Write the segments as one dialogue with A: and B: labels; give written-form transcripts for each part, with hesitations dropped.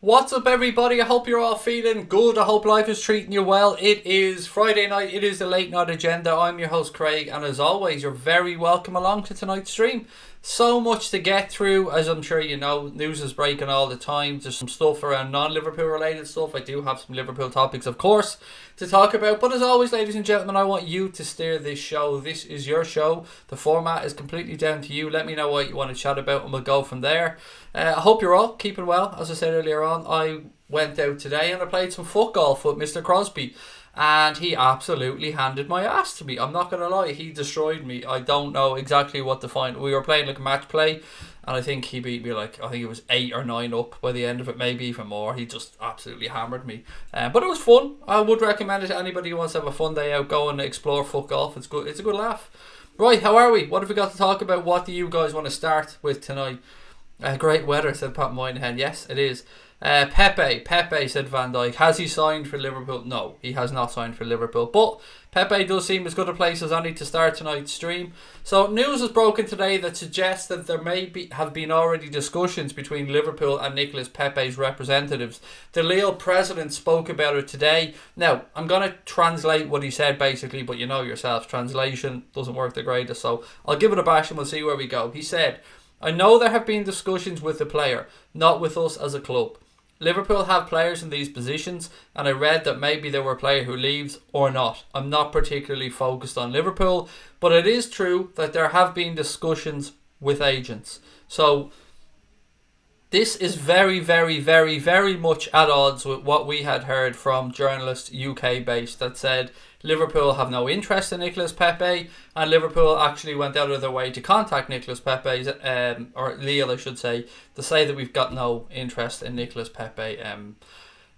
A: What's up, everybody? I hope you're all feeling good. I hope life is treating you well. It is Friday night. It is the late night agenda. I'm your host, Craig, and as always, you're very welcome along to tonight's stream. So much to get through, as I'm sure you know. News is breaking all the time. There's some stuff around non-Liverpool related stuff. I do have some Liverpool topics, of course, to talk about. But as always, ladies and gentlemen, I want you to steer this show. This is your show. The format is completely down to you. Let me know what you want to chat about, and we'll go from there. I hope you're all keeping well. As I said earlier on, I went out today and I played some foot golf with Mr. Crosby, and he absolutely handed my ass to me. I'm not going to lie, he destroyed me. I don't know exactly what to find. We were playing like a match play, and I think he beat me I think it was 8 or 9 up by the end of it, maybe even more. He just absolutely hammered me. But it was fun. I would recommend it to anybody who wants to have a fun day out. Go and explore foot golf. It's good. It's a good laugh. Right, how are we? What have we got to talk about? What do you guys want to start with tonight? Great weather, said Pat Moynihan. Yes, it is. Pepe, said Van Dijk. Has he signed for Liverpool? No, he has not signed for Liverpool. But Pepe does seem as good a place as any to start tonight's stream. So news has broken today that suggests that there have been already discussions between Liverpool and Nicolas Pepe's representatives. The Lille president spoke about it today. Now, I'm going to translate what he said basically, but you know yourself, translation doesn't work the greatest. So I'll give it a bash and we'll see where we go. He said, I know there have been discussions with the player, not with us as a club. Liverpool have players in these positions, and I read that maybe there were a player who leaves or not. I'm not particularly focused on Liverpool, but it is true that there have been discussions with agents. So this is very, very, very, very much at odds with what we had heard from journalists UK based that said Liverpool have no interest in Nicolas Pepe, and Liverpool actually went out of their way to contact Nicolas Pepe, or Lille I should say, to say that we've got no interest in Nicolas Pepe.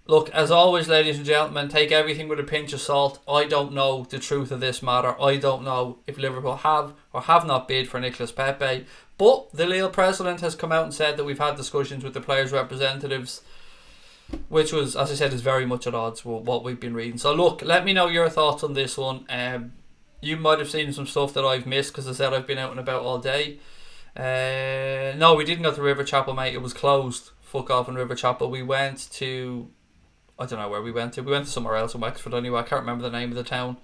A: Look, as always, ladies and gentlemen, take everything with a pinch of salt. I don't know the truth of this matter. I don't know if Liverpool have or have not bid for Nicolas Pepe, but the Lille president has come out and said that we've had discussions with the players' representatives, which was, as I said, is very much at odds with what we've been reading. So look, let me know your thoughts on this one. You might have seen some stuff that I've missed because I said I've been out and about all day. No, we didn't go to River Chapel, mate. It was closed. Fuck off in River Chapel. We went to, I don't know where we went to. We went to somewhere else in Wexford anyway. I can't remember the name of the town.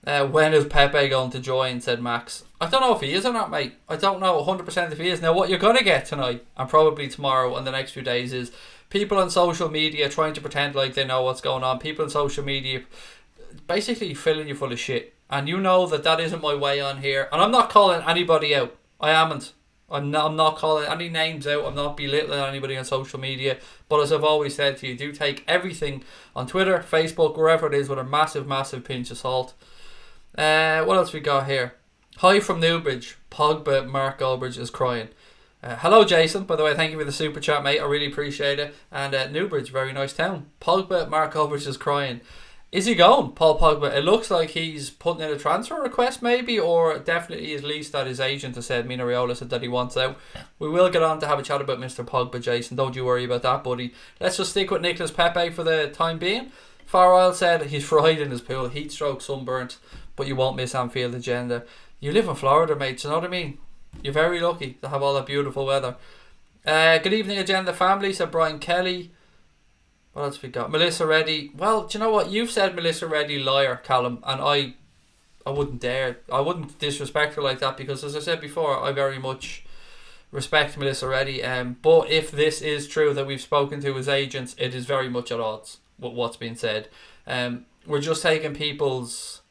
A: When is Pepe going to join, said Max. I don't know if he is or not, mate. I don't know 100% if he is. Now, what you're going to get tonight, and probably tomorrow and the next few days, is people on social media trying to pretend like they know what's going on. People on social media basically filling you full of shit. And you know that isn't my way on here. And I'm not calling anybody out. I haven't. I'm not calling any names out. I'm not belittling anybody on social media. But as I've always said to you, do take everything on Twitter, Facebook, wherever it is, with a massive, massive pinch of salt. What else we got here? Hi from Newbridge. Pogba Mark Goldbridge is crying. Hello Jason, by the way, thank you for the super chat, mate. I really appreciate it. And Newbridge, very nice town. Pogba Mark Goldbridge is crying. Is he going, Paul Pogba? It looks like he's putting in a transfer request maybe, or definitely at least that his agent has said, Mino Raiola said that he wants out. We will get on to have a chat about Mr. Pogba, Jason. Don't you worry about that, buddy. Let's just stick with Nicolas Pepe for the time being. Farrell said he's fried in his pool, heat stroke, sunburnt, but you won't miss Anfield agenda. You live in Florida, mate, you know what I mean? You're very lucky to have all that beautiful weather. Good evening, agenda family, said Brian Kelly. What else we got? Melissa Reddy. Well, do you know what? You've said Melissa Reddy liar, Callum, and I wouldn't dare. I wouldn't disrespect her like that because, as I said before, I very much respect Melissa Reddy. But if this is true that we've spoken to his agents, it is very much at odds with what's being said. We're just taking people's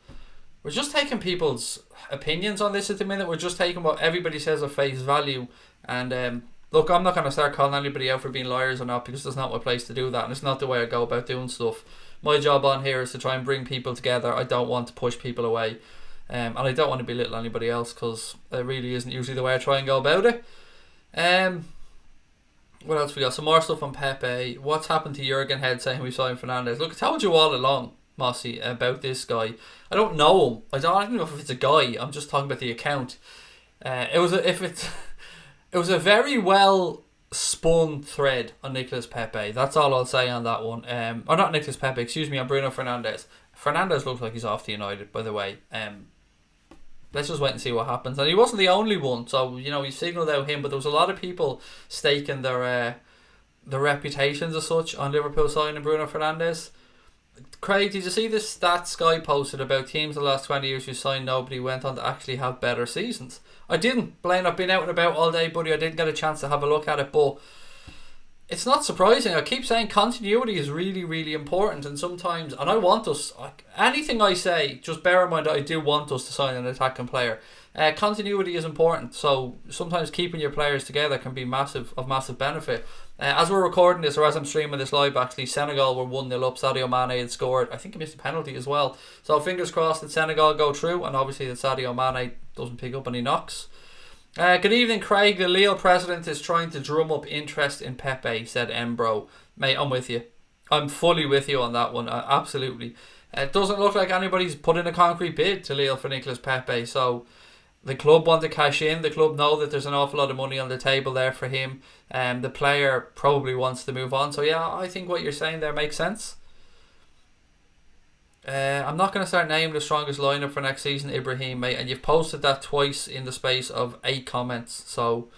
A: opinions on this at the minute. We're just taking what everybody says at face value. And look, I'm not going to start calling anybody out for being liars or not, because it's not my place to do that, and it's not the way I go about doing stuff. My job on here is to try and bring people together. I don't want to push people away, and I don't want to belittle anybody else, because it really isn't usually the way I try and go about it. What else we got? Some more stuff on Pepe. What's happened to Jurgen Head saying we signed Fernandes? Look, I told you all along, Mossy, about this guy. I don't know him. I don't know if it's a guy. I'm just talking about the account. It was a very well spun thread on Nicolas Pepe. That's all I'll say on that one. Or not Nicolas Pepe, excuse me, on Bruno Fernandes. Fernandes looks like he's off to United, by the way. Let's just wait and see what happens. And he wasn't the only one, so you know, he signalled out him, but there was a lot of people staking their the reputations as such on Liverpool signing Bruno Fernandes. Craig, did you see this stats Sky posted about teams in the last 20 years who signed nobody went on to actually have better seasons? I didn't. Blaine, I've been out and about all day, buddy. I didn't get a chance to have a look at it, but it's not surprising. I keep saying continuity is really, really important, and sometimes, and I want us, anything I say, just bear in mind that I do want us to sign an attacking player. Continuity is important, so sometimes keeping your players together can be of massive benefit. As we're recording this, or as I'm streaming this live, actually, Senegal were 1-0 up. Sadio Mane had scored. I think he missed a penalty as well. So fingers crossed that Senegal go through, and obviously that Sadio Mane doesn't pick up any knocks. Good evening, Craig. The Lille president is trying to drum up interest in Pepe, said Embro. Mate, I'm with you. I'm fully with you on that one. Absolutely. It doesn't look like anybody's put in a concrete bid to Lille for Nicolas Pepe, so the club want to cash in. The club know that there's an awful lot of money on the table there for him. The player probably wants to move on. So yeah, I think what you're saying there makes sense. I'm not going to start naming the strongest lineup for next season, Ibrahim, mate. And you've posted that twice in the space of 8 comments. So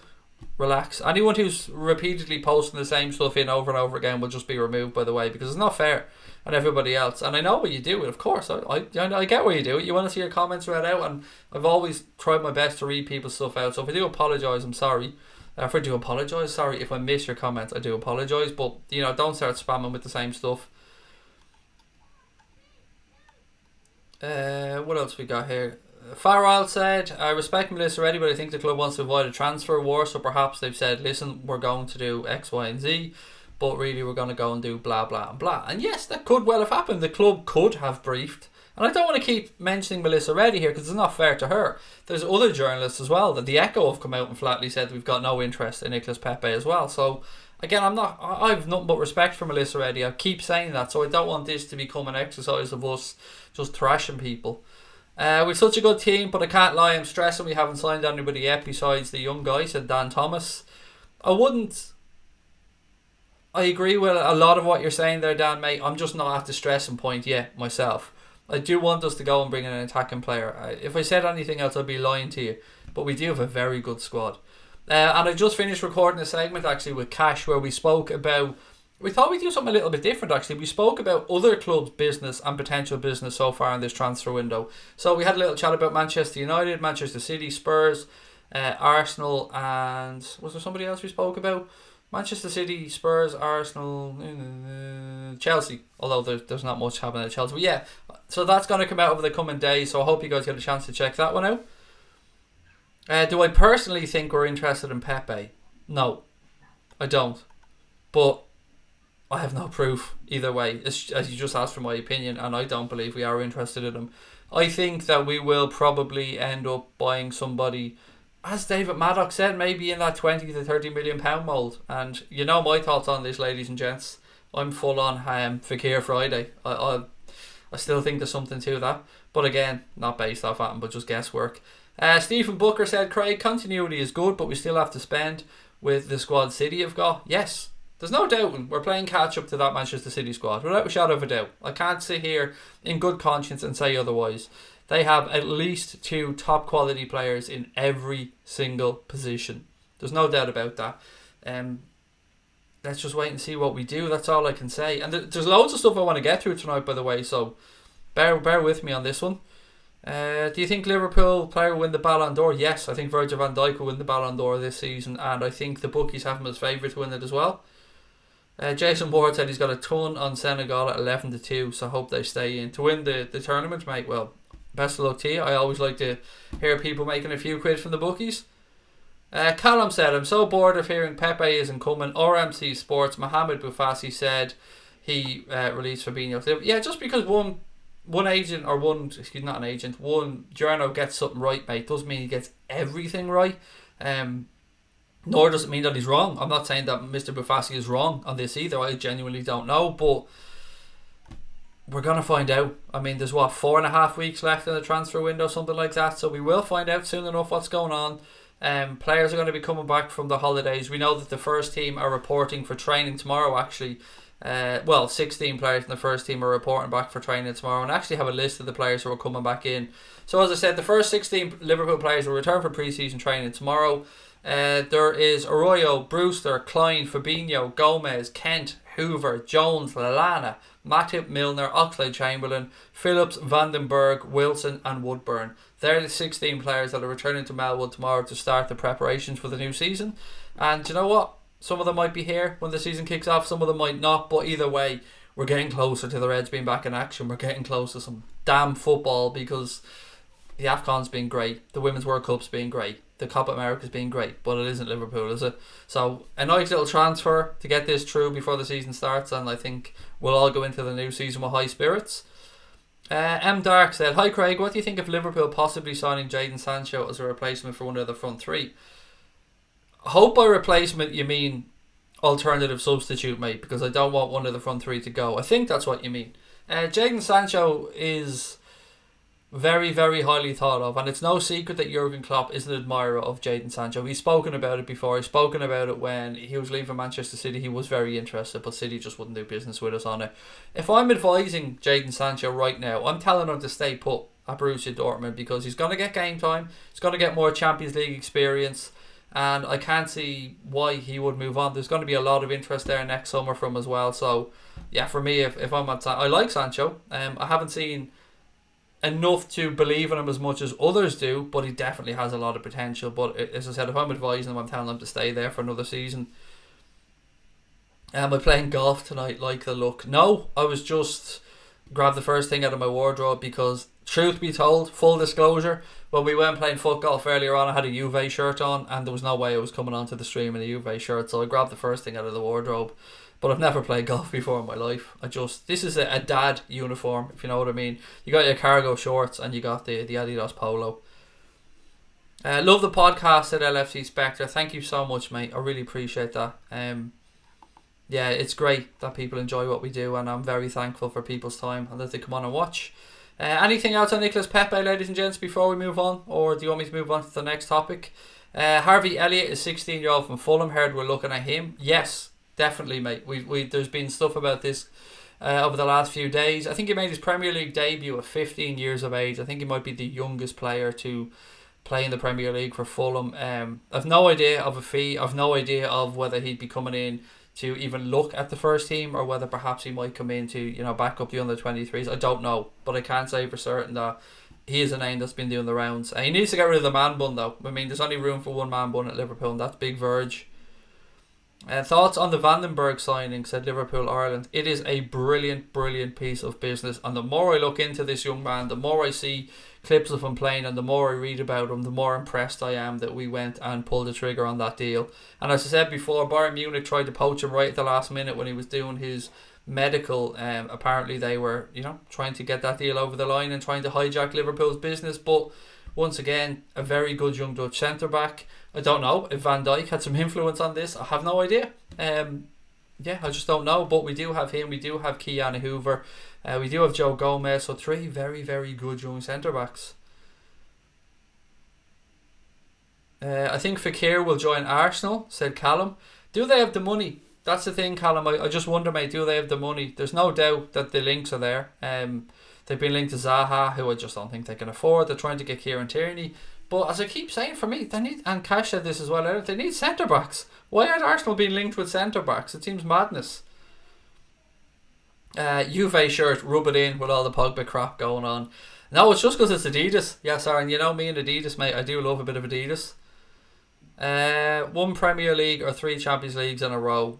A: relax. Anyone who's repeatedly posting the same stuff in over and over again will just be removed, by the way, because it's not fair on everybody else. And I know what you do, of course. I get why you do it. You want to see your comments read out, and I've always tried my best to read people's stuff out. So if I do apologise, I'm sorry. If I do apologise, sorry. If I miss your comments, I do apologise. But, don't start spamming with the same stuff. What else we got here? Farrell said, I respect Melissa already, but I think the club wants to avoid a transfer war, so perhaps they've said, listen, we're going to do X, Y and Z, but really we're going to go and do blah, blah and blah. And yes, that could well have happened. The club could have briefed. And I don't want to keep mentioning Melissa Reddy here because it's not fair to her. There's other journalists as well that the Echo have come out and flatly said we've got no interest in Nicolas Pepe as well. So again, I've nothing but respect for Melissa Reddy. I keep saying that, so I don't want this to become an exercise of us just thrashing people. We've such a good team, but I can't lie, I'm stressing we haven't signed anybody yet besides the young guy, said Dan Thomas. I agree with a lot of what you're saying there, Dan, mate. I'm just not at the stressing point yet myself. I do want us to go and bring in an attacking player. If I said anything else, I'd be lying to you. But we do have a very good squad. And I just finished recording a segment actually with Cash where we spoke about, we thought we'd do something a little bit different actually. We spoke about other clubs' business and potential business so far in this transfer window. So we had a little chat about Manchester United, Manchester City, Spurs, Arsenal, and was there somebody else we spoke about? Manchester City, Spurs, Arsenal, Chelsea. Although there's not much happening at Chelsea. But yeah, so that's going to come out over the coming days. So I hope you guys get a chance to check that one out. Do I personally think we're interested in Pepe? No, I don't. But I have no proof either way. As you just asked for my opinion, and I don't believe we are interested in him. I think that we will probably end up buying somebody, as David Maddox said, maybe in that 20 to 30 million pound mould. And you know my thoughts on this, ladies and gents. I'm full on FekirFriday. I still think there's something to that. But again, not based off that, but just guesswork. Stephen Booker said, Craig, continuity is good, but we still have to spend with the squad City have got. Yes, there's no doubting. We're playing catch up to that Manchester City squad, without a shadow of a doubt. I can't sit here in good conscience and say otherwise. They have at least 2 top quality players in every single position. There's no doubt about that. Let's just wait and see what we do. That's all I can say. And there's loads of stuff I want to get through tonight, by the way, so bear with me on this one. Do you think Liverpool player will win the Ballon d'Or? Yes, I think Virgil van Dijk will win the Ballon d'Or this season, and I think the bookies have him as favourite to win it as well. Jason Ward said he's got a ton on Senegal at 11-2, so I hope they stay in to win the tournament, mate. Well, best of luck to you. I always like to hear people making a few quid from the bookies. Callum said, I'm so bored of hearing Pepe isn't coming. RMC Sports, Mohamed Boufassi said he released Fabinho. Yeah, just because one agent, or one journo gets something right, mate, doesn't mean he gets everything right. Nor does it mean that he's wrong. I'm not saying that Mr. Boufassi is wrong on this either. I genuinely don't know, but we're going to find out. I mean, there's 4.5 weeks left in the transfer window, something like that, so we will find out soon enough what's going on. Players are going to be coming back from the holidays. We know that the first team are reporting for training tomorrow, actually. 16 players in the first team are reporting back for training tomorrow, and actually have a list of the players who are coming back in. So as I said, the first 16 Liverpool players will return for pre-season training tomorrow. There is Arroyo, Brewster, Klein, Fabinho, Gomez, Kent, Hoover, Jones, Lallana, Matip, Milner, Oxlade-Chamberlain, Phillips, Vandenberg, Wilson and Woodburn. They're the 16 players that are returning to Melwood tomorrow to start the preparations for the new season. And you know what? Some of them might be here when the season kicks off, some of them might not, but either way, we're getting closer to the Reds being back in action. We're getting close to some damn football because the AFCON's been great, the Women's World Cup's been great, the Copa America's been great, but it isn't Liverpool, is it? So a nice little transfer to get this through before the season starts, and I think we'll all go into the new season with high spirits. M. Dark said, "Hi Craig, what do you think of Liverpool possibly signing Jadon Sancho as a replacement for one of the front three?" I hope by replacement you mean alternative substitute, mate, because I don't want one of the front three to go. I think that's what you mean. Jadon Sancho is very, very highly thought of, and it's no secret that Jurgen Klopp is an admirer of Jadon Sancho. He's spoken about it before. He's spoken about it when he was leaving Manchester City. He was very interested, but City just wouldn't do business with us on it. If I'm advising Jadon Sancho right now, I'm telling him to stay put at Borussia Dortmund because he's going to get game time. He's going to get more Champions League experience, and I can't see why he would move on. There's going to be a lot of interest there next summer from him as well. So, yeah, for me, if I'm at I like Sancho. I haven't seen enough to believe in him as much as others do, but he definitely has a lot of potential. But as I said, if I'm advising him, I'm telling him to stay there for another season. Am I playing golf tonight? Like the look? No, I was just grabbed the first thing out of my wardrobe because, truth be told, full disclosure, when we went playing foot golf earlier on, I had a Juve shirt on, and there was no way I was coming onto the stream in a Juve shirt, so I grabbed the first thing out of the wardrobe. But I've never played golf before in my life. This is a dad uniform, if you know what I mean. You got your cargo shorts and you got the Adidas polo. Love the podcast at LFC Spectre. Thank you so much, mate. I really appreciate that. Yeah, it's great that people enjoy what we do, and I'm very thankful for people's time and that they come on and watch. Anything else on Nicolas Pepe, ladies and gents, before we move on? Or do you want me to move on to the next topic? Harvey Elliott is 16-year-old from Fulham. Heard we're looking at him. Yes. Definitely, mate. There's been stuff about this over the last few days. I think he made his Premier League debut at 15 years of age. I think he might be the youngest player to play in the Premier League for Fulham. I've no idea of a fee. I've no idea of whether he'd be coming in to even look at the first team or whether perhaps he might come in to back up the under-23s. I don't know, but I can't say for certain that he is a name that's been doing the rounds. He needs to get rid of the man bun though. I mean, there's only room for one man bun at Liverpool, and that's Big Verge. Thoughts on the Vandenberg signing, said Liverpool Ireland. It is a brilliant, brilliant piece of business, and the more I look into this young man, the more I see clips of him playing and the more I read about him, the more impressed I am that we went and pulled the trigger on that deal. And as I said before, Bayern Munich tried to poach him right at the last minute when he was doing his medical. Apparently they were trying to get that deal over the line and trying to hijack Liverpool's business, but once again, a very good young Dutch centre-back. I don't know if Van Dijk had some influence on this. I have no idea. I just don't know. But we do have him. We do have Keanu Hoover. We do have Joe Gomez. So 3 very, very good young centre-backs. I think Fekir will join Arsenal, said Callum. Do they have the money? That's the thing, Callum. I just wonder, mate, do they have the money? There's no doubt that the links are there. They've been linked to Zaha, who I just don't think they can afford. They're trying to get Kieran Tierney. But as I keep saying, for me, they need, and Cash said this as well, they need centre-backs. Why aren't Arsenal being linked with centre-backs? It seems madness. Juve shirt, rub it in with all the Pogba crap going on. No, it's just because it's Adidas. Yes, Aaron, you know me and Adidas, mate. I do love a bit of Adidas. 1 Premier League or 3 Champions Leagues in a row.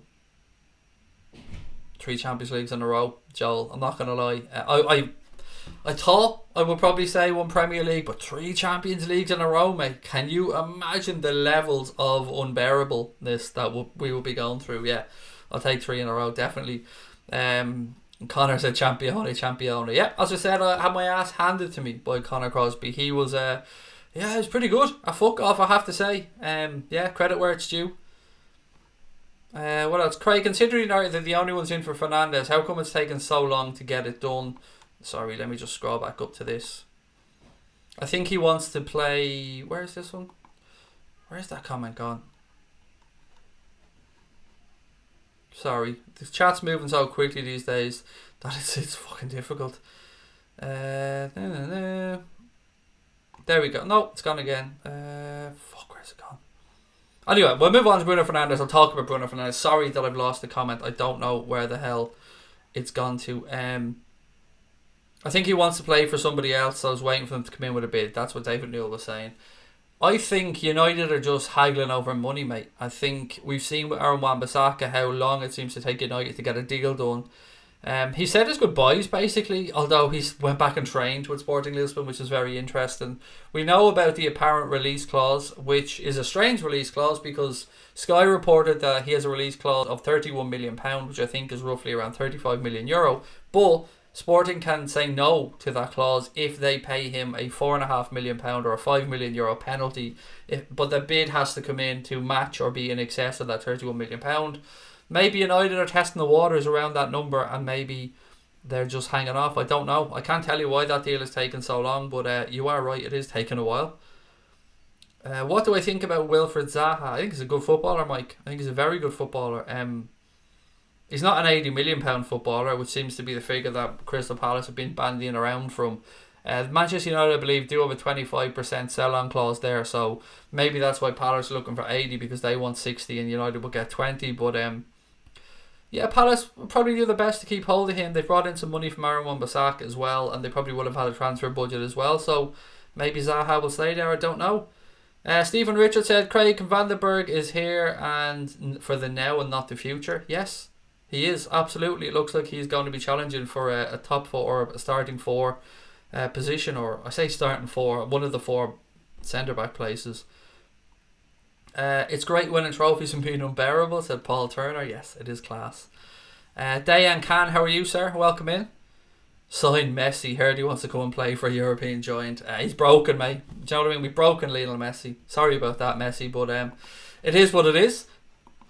A: 3 Champions Leagues in a row, Joel. I'm not going to lie. I thought I would probably say 1 Premier League, but 3 Champions Leagues in a row, mate. Can you imagine the levels of unbearableness that we will be going through? Yeah, I'll take 3 in a row, definitely. Connor said Champione. Yeah, as I said, I had my ass handed to me by Connor Crosby. He was, he was pretty good. A fuck off, I have to say. Credit where it's due. What else? Craig, considering they're the only ones in for Fernandes, how come it's taken so long to get it done? Sorry, let me just scroll back up to this. I think he wants to play... Where's this one? Where's that comment gone? Sorry, the chat's moving so quickly these days that it's fucking difficult. There we go. No, it's gone again. Where's it gone? Anyway, we'll move on to Bruno Fernandes. I'll talk about Bruno Fernandes. Sorry that I've lost the comment. I don't know where the hell it's gone to. I think he wants to play for somebody else, so I was waiting for them to come in with a bid. That's what David Newell was saying. I think United are just haggling over money, mate. I think we've seen with Aaron Wan-Bissaka how long it seems to take United to get a deal done. He said his goodbyes basically, although he went back and trained with Sporting Lisbon, which is very interesting. We know about the apparent release clause, which is a strange release clause because Sky reported that he has a release clause of £31 million, which I think is roughly around €35 million. But Sporting can say no to that clause if they pay him a £4.5 million or a €5 million penalty. But the bid has to come in to match or be in excess of that £31 million. Maybe United are testing the waters around that number and maybe they're just hanging off. I don't know. I can't tell you why that deal is taking so long, but you are right, it is taking a while. What do I think about Wilfried Zaha? I think he's a good footballer, Mike. I think he's a very good footballer. He's not an £80 million footballer, which seems to be the figure that Crystal Palace have been bandying around from. Manchester United, I believe, do have a 25% sell-on clause there, so maybe that's why Palace are looking for 80 because they want 60 and United will get 20. But yeah, Palace will probably do the best to keep hold of him. They've brought in some money from Aaron Wan-Bissaka as well, and they probably would have had a transfer budget as well, so maybe Zaha will stay there, I don't know. Stephen Richard said, Craig Van den Berg is here and for the now and not the future. Yes, he is, absolutely. It looks like he's going to be challenging for a top four or a starting four position, or I say starting four, one of the four centre-back places. It's great winning trophies and being unbearable, said Paul Turner. Yes, it is class. Dayan Khan, how are you, sir? Welcome in. Sign Messi. Heard he wants to come and play for a European giant. He's broken, mate. Do you know what I mean? We've broken Lionel Messi. Sorry about that, Messi, but it is what it is.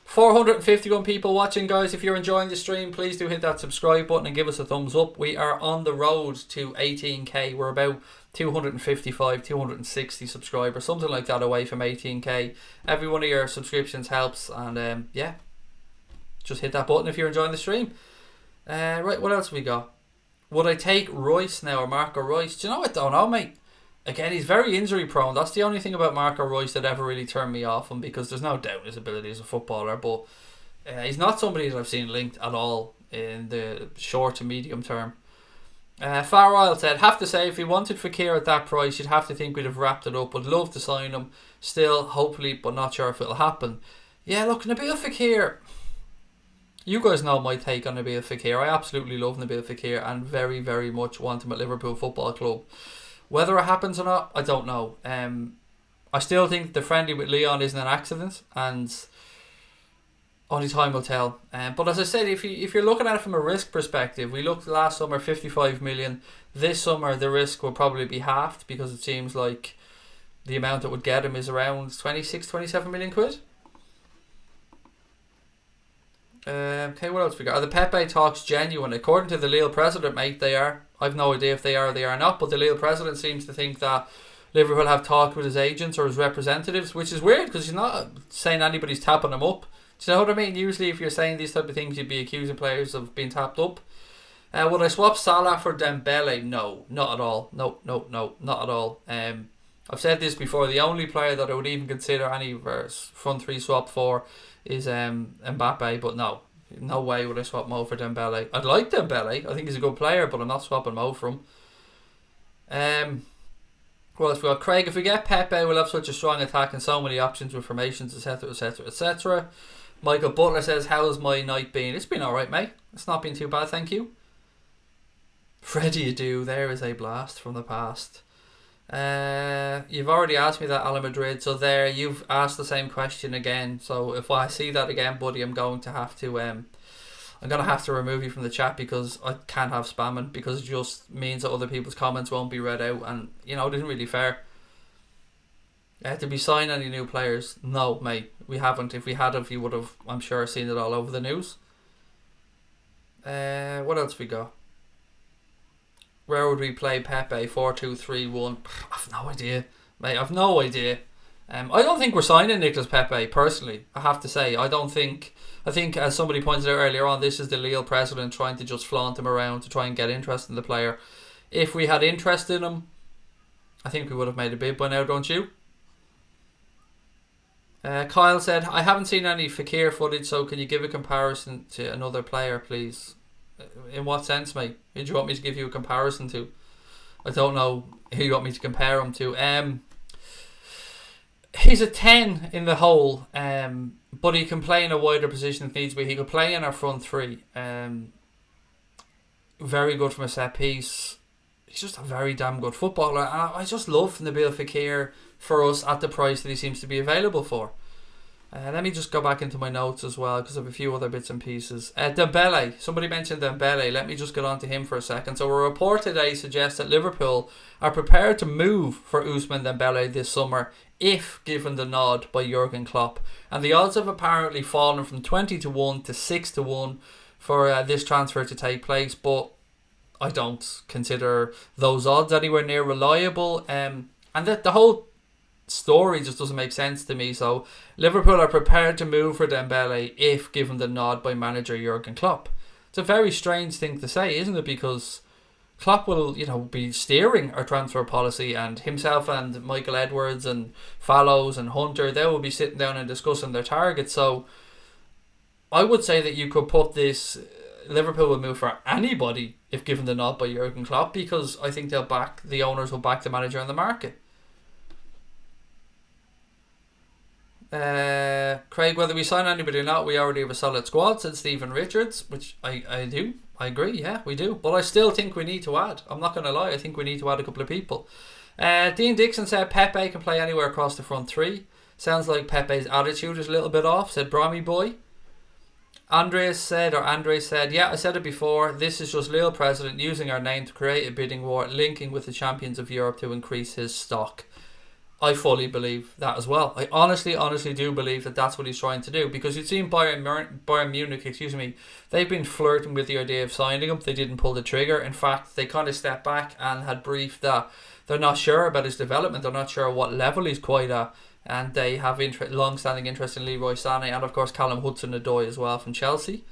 A: 451 people watching, guys. If you're enjoying the stream, please do hit that subscribe button and give us a thumbs up. We are on the road to 18k. We're about 255, 260 subscribers, something like that, away from 18k. Every one of your subscriptions helps, and yeah, just hit that button if you're enjoying the stream. Right, what else have we got? Would I take Royce now or Marco Royce? Do you know, I don't know, mate. Again, he's very injury prone. That's the only thing about Marco Royce that ever really turned me off him, because there's no doubt his ability as a footballer, but he's not somebody that I've seen linked at all in the short to medium term. Farwell said, have to say, if he wanted Fekir at that price, you'd have to think we'd have wrapped it up. Would love to sign him still, hopefully, but not sure if it'll happen. Yeah, look, Nabil Fekir, you guys know my take on Nabil Fekir. I absolutely love Nabil Fekir and very, very much want him at Liverpool Football Club. Whether it happens or not, I don't know. I still think the friendly with Leon isn't an accident, and only time will tell. But as I said, if you're looking at it from a risk perspective, we looked last summer 55 million. This summer the risk will probably be halved, because it seems like the amount that would get him is around 26, 27 million quid. Okay, what else we got? Are the Pepe talks genuine? According to the Lille president, mate, they are. I've no idea if they are or they are not, but the Lille president seems to think that Liverpool have talked with his agents or his representatives, which is weird because he's not saying anybody's tapping him up. Do you know what I mean? Usually if you're saying these type of things, you'd be accusing players of being tapped up. Would I swap Salah for Dembele? No, not at all. No, not at all. I've said this before, the only player that I would even consider any front three swap for is Mbappe, but no way would I swap Mo for Dembele. I'd like Dembele, I think he's a good player, but I'm not swapping Mo for him. Well, if we got Craig, if we get Pepe, we'll have such a strong attack and so many options with formations, etc, etc, etc. Michael Butler says, how's my night been? It's been alright, mate. It's not been too bad, thank you. Freddie Adu, there is a blast from the past. You've already asked me that, Ala Madrid, so there you've asked the same question again. So if I see that again, buddy, I'm going to have to remove you from the chat, because I can't have spamming, because it just means that other people's comments won't be read out, and you know, it isn't really fair. Did we sign any new players? No, mate, we haven't. If we had, you would have, I'm sure, seen it all over the news. What else we got? Where would we play Pepe? 4-2-3-1. I've no idea, mate. I've no idea. I don't think we're signing Nicolas Pepe, personally. I have to say, I think, as somebody pointed out earlier on, this is the Lille president trying to just flaunt him around to try and get interest in the player. If we had interest in him, I think we would have made a bid by now, don't you? Kyle said, I haven't seen any Fekir footage, so can you give a comparison to another player, please? In what sense, mate? Who do you want me to give you a comparison to? I don't know who you want me to compare him to. He's a 10 in the hole, but he can play in a wider position if needs be. He could play in our front three. Very good from a set piece. He's just a very damn good footballer. And I just love Nabil Fekir for us at the price that he seems to be available for. Let me just go back into my notes as well, because I have a few other bits and pieces. Dembele. Somebody mentioned Dembele. Let me just get on to him for a second. So a report today suggests that Liverpool are prepared to move for Ousmane Dembele this summer if given the nod by Jurgen Klopp. And the odds have apparently fallen from 20 to 1 to 6 to 1 for this transfer to take place. But I don't consider those odds anywhere near reliable. And the whole story just doesn't make sense to me. So Liverpool are prepared to move for Dembele if given the nod by manager Jurgen Klopp. It's a very strange thing to say, isn't it? Because Klopp will, be steering our transfer policy, and himself and Michael Edwards and Fallows and Hunter, they will be sitting down and discussing their targets. So I would say that you could put this, Liverpool will move for anybody if given the nod by Jurgen Klopp, because I think the owners will back the manager in the market. Craig, whether we sign anybody or not, we already have a solid squad, said Stephen Richards, which I do. I agree, yeah, we do. But I still think we need to add. I'm not going to lie, I think we need to add a couple of people. Dean Dixon said Pepe can play anywhere across the front three. Sounds like Pepe's attitude is a little bit off, said Brommy Boy. Andre said, yeah, I said it before, this is just Lille President using our name to create a bidding war, linking with the champions of Europe to increase his stock. I fully believe that as well. I honestly do believe that that's what he's trying to do, because you've seen Bayern Munich, they've been flirting with the idea of signing him. They didn't pull the trigger. In fact, they kind of stepped back and had briefed that they're not sure about his development. They're not sure what level he's quite at, and they have long-standing interest in Leroy Sané and of course Callum Hudson-Odoi as well from Chelsea.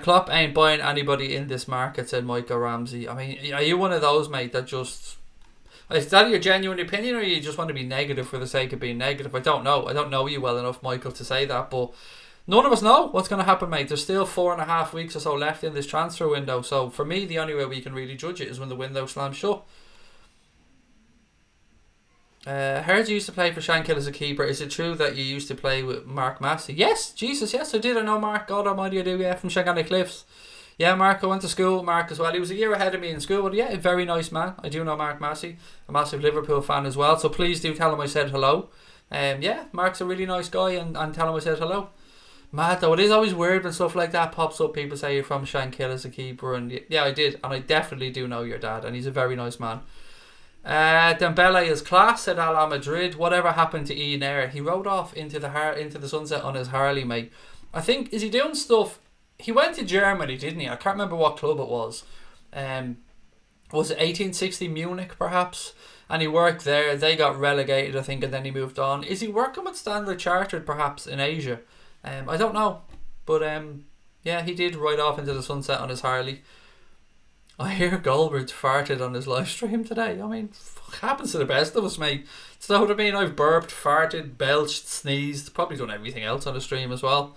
A: Klopp ain't buying anybody in this market, said Michael Ramsey. I mean, are you one of those, mate, that just... Is that your genuine opinion, or you just want to be negative for the sake of being negative? I don't know. I don't know you well enough, Michael, to say that, but none of us know what's going to happen, mate. There's still 4.5 weeks or so left in this transfer window, so for me, the only way we can really judge it is when the window slams shut. Heard you used to play for Shankill as a keeper. Is it true that you used to play with Mark Massey? Yes, Jesus, yes, I did. I know Mark. God almighty, I do, yeah, from Shanghai Cliffs. Yeah, Mark, I went to school with Mark as well. He was a year ahead of me in school, but yeah, a very nice man. I do know Mark Massey, a massive Liverpool fan as well, so please do tell him I said hello. Yeah, Mark's a really nice guy, and tell him I said hello. Mad though, it is always weird when stuff like that pops up. People say you're from Shankill as a keeper, and yeah, I did, and I definitely do know your dad, and he's a very nice man. Dembele is class, said Al Madrid. Whatever happened to Ian Eyre? He rode off into the sunset on his Harley, mate. I think, is he doing stuff? He went to Germany, didn't he? I can't remember what club it was. Was it 1860 Munich, perhaps? And he worked there. They got relegated, I think, and then he moved on. Is he working with Standard Chartered, perhaps, in Asia? I don't know. But, yeah, he did ride off into the sunset on his Harley. I hear Goldberg farted on his live stream today. I mean, fuck happens to the best of us, mate. Do you know what I mean? I've burped, farted, belched, sneezed. Probably done everything else on the stream as well.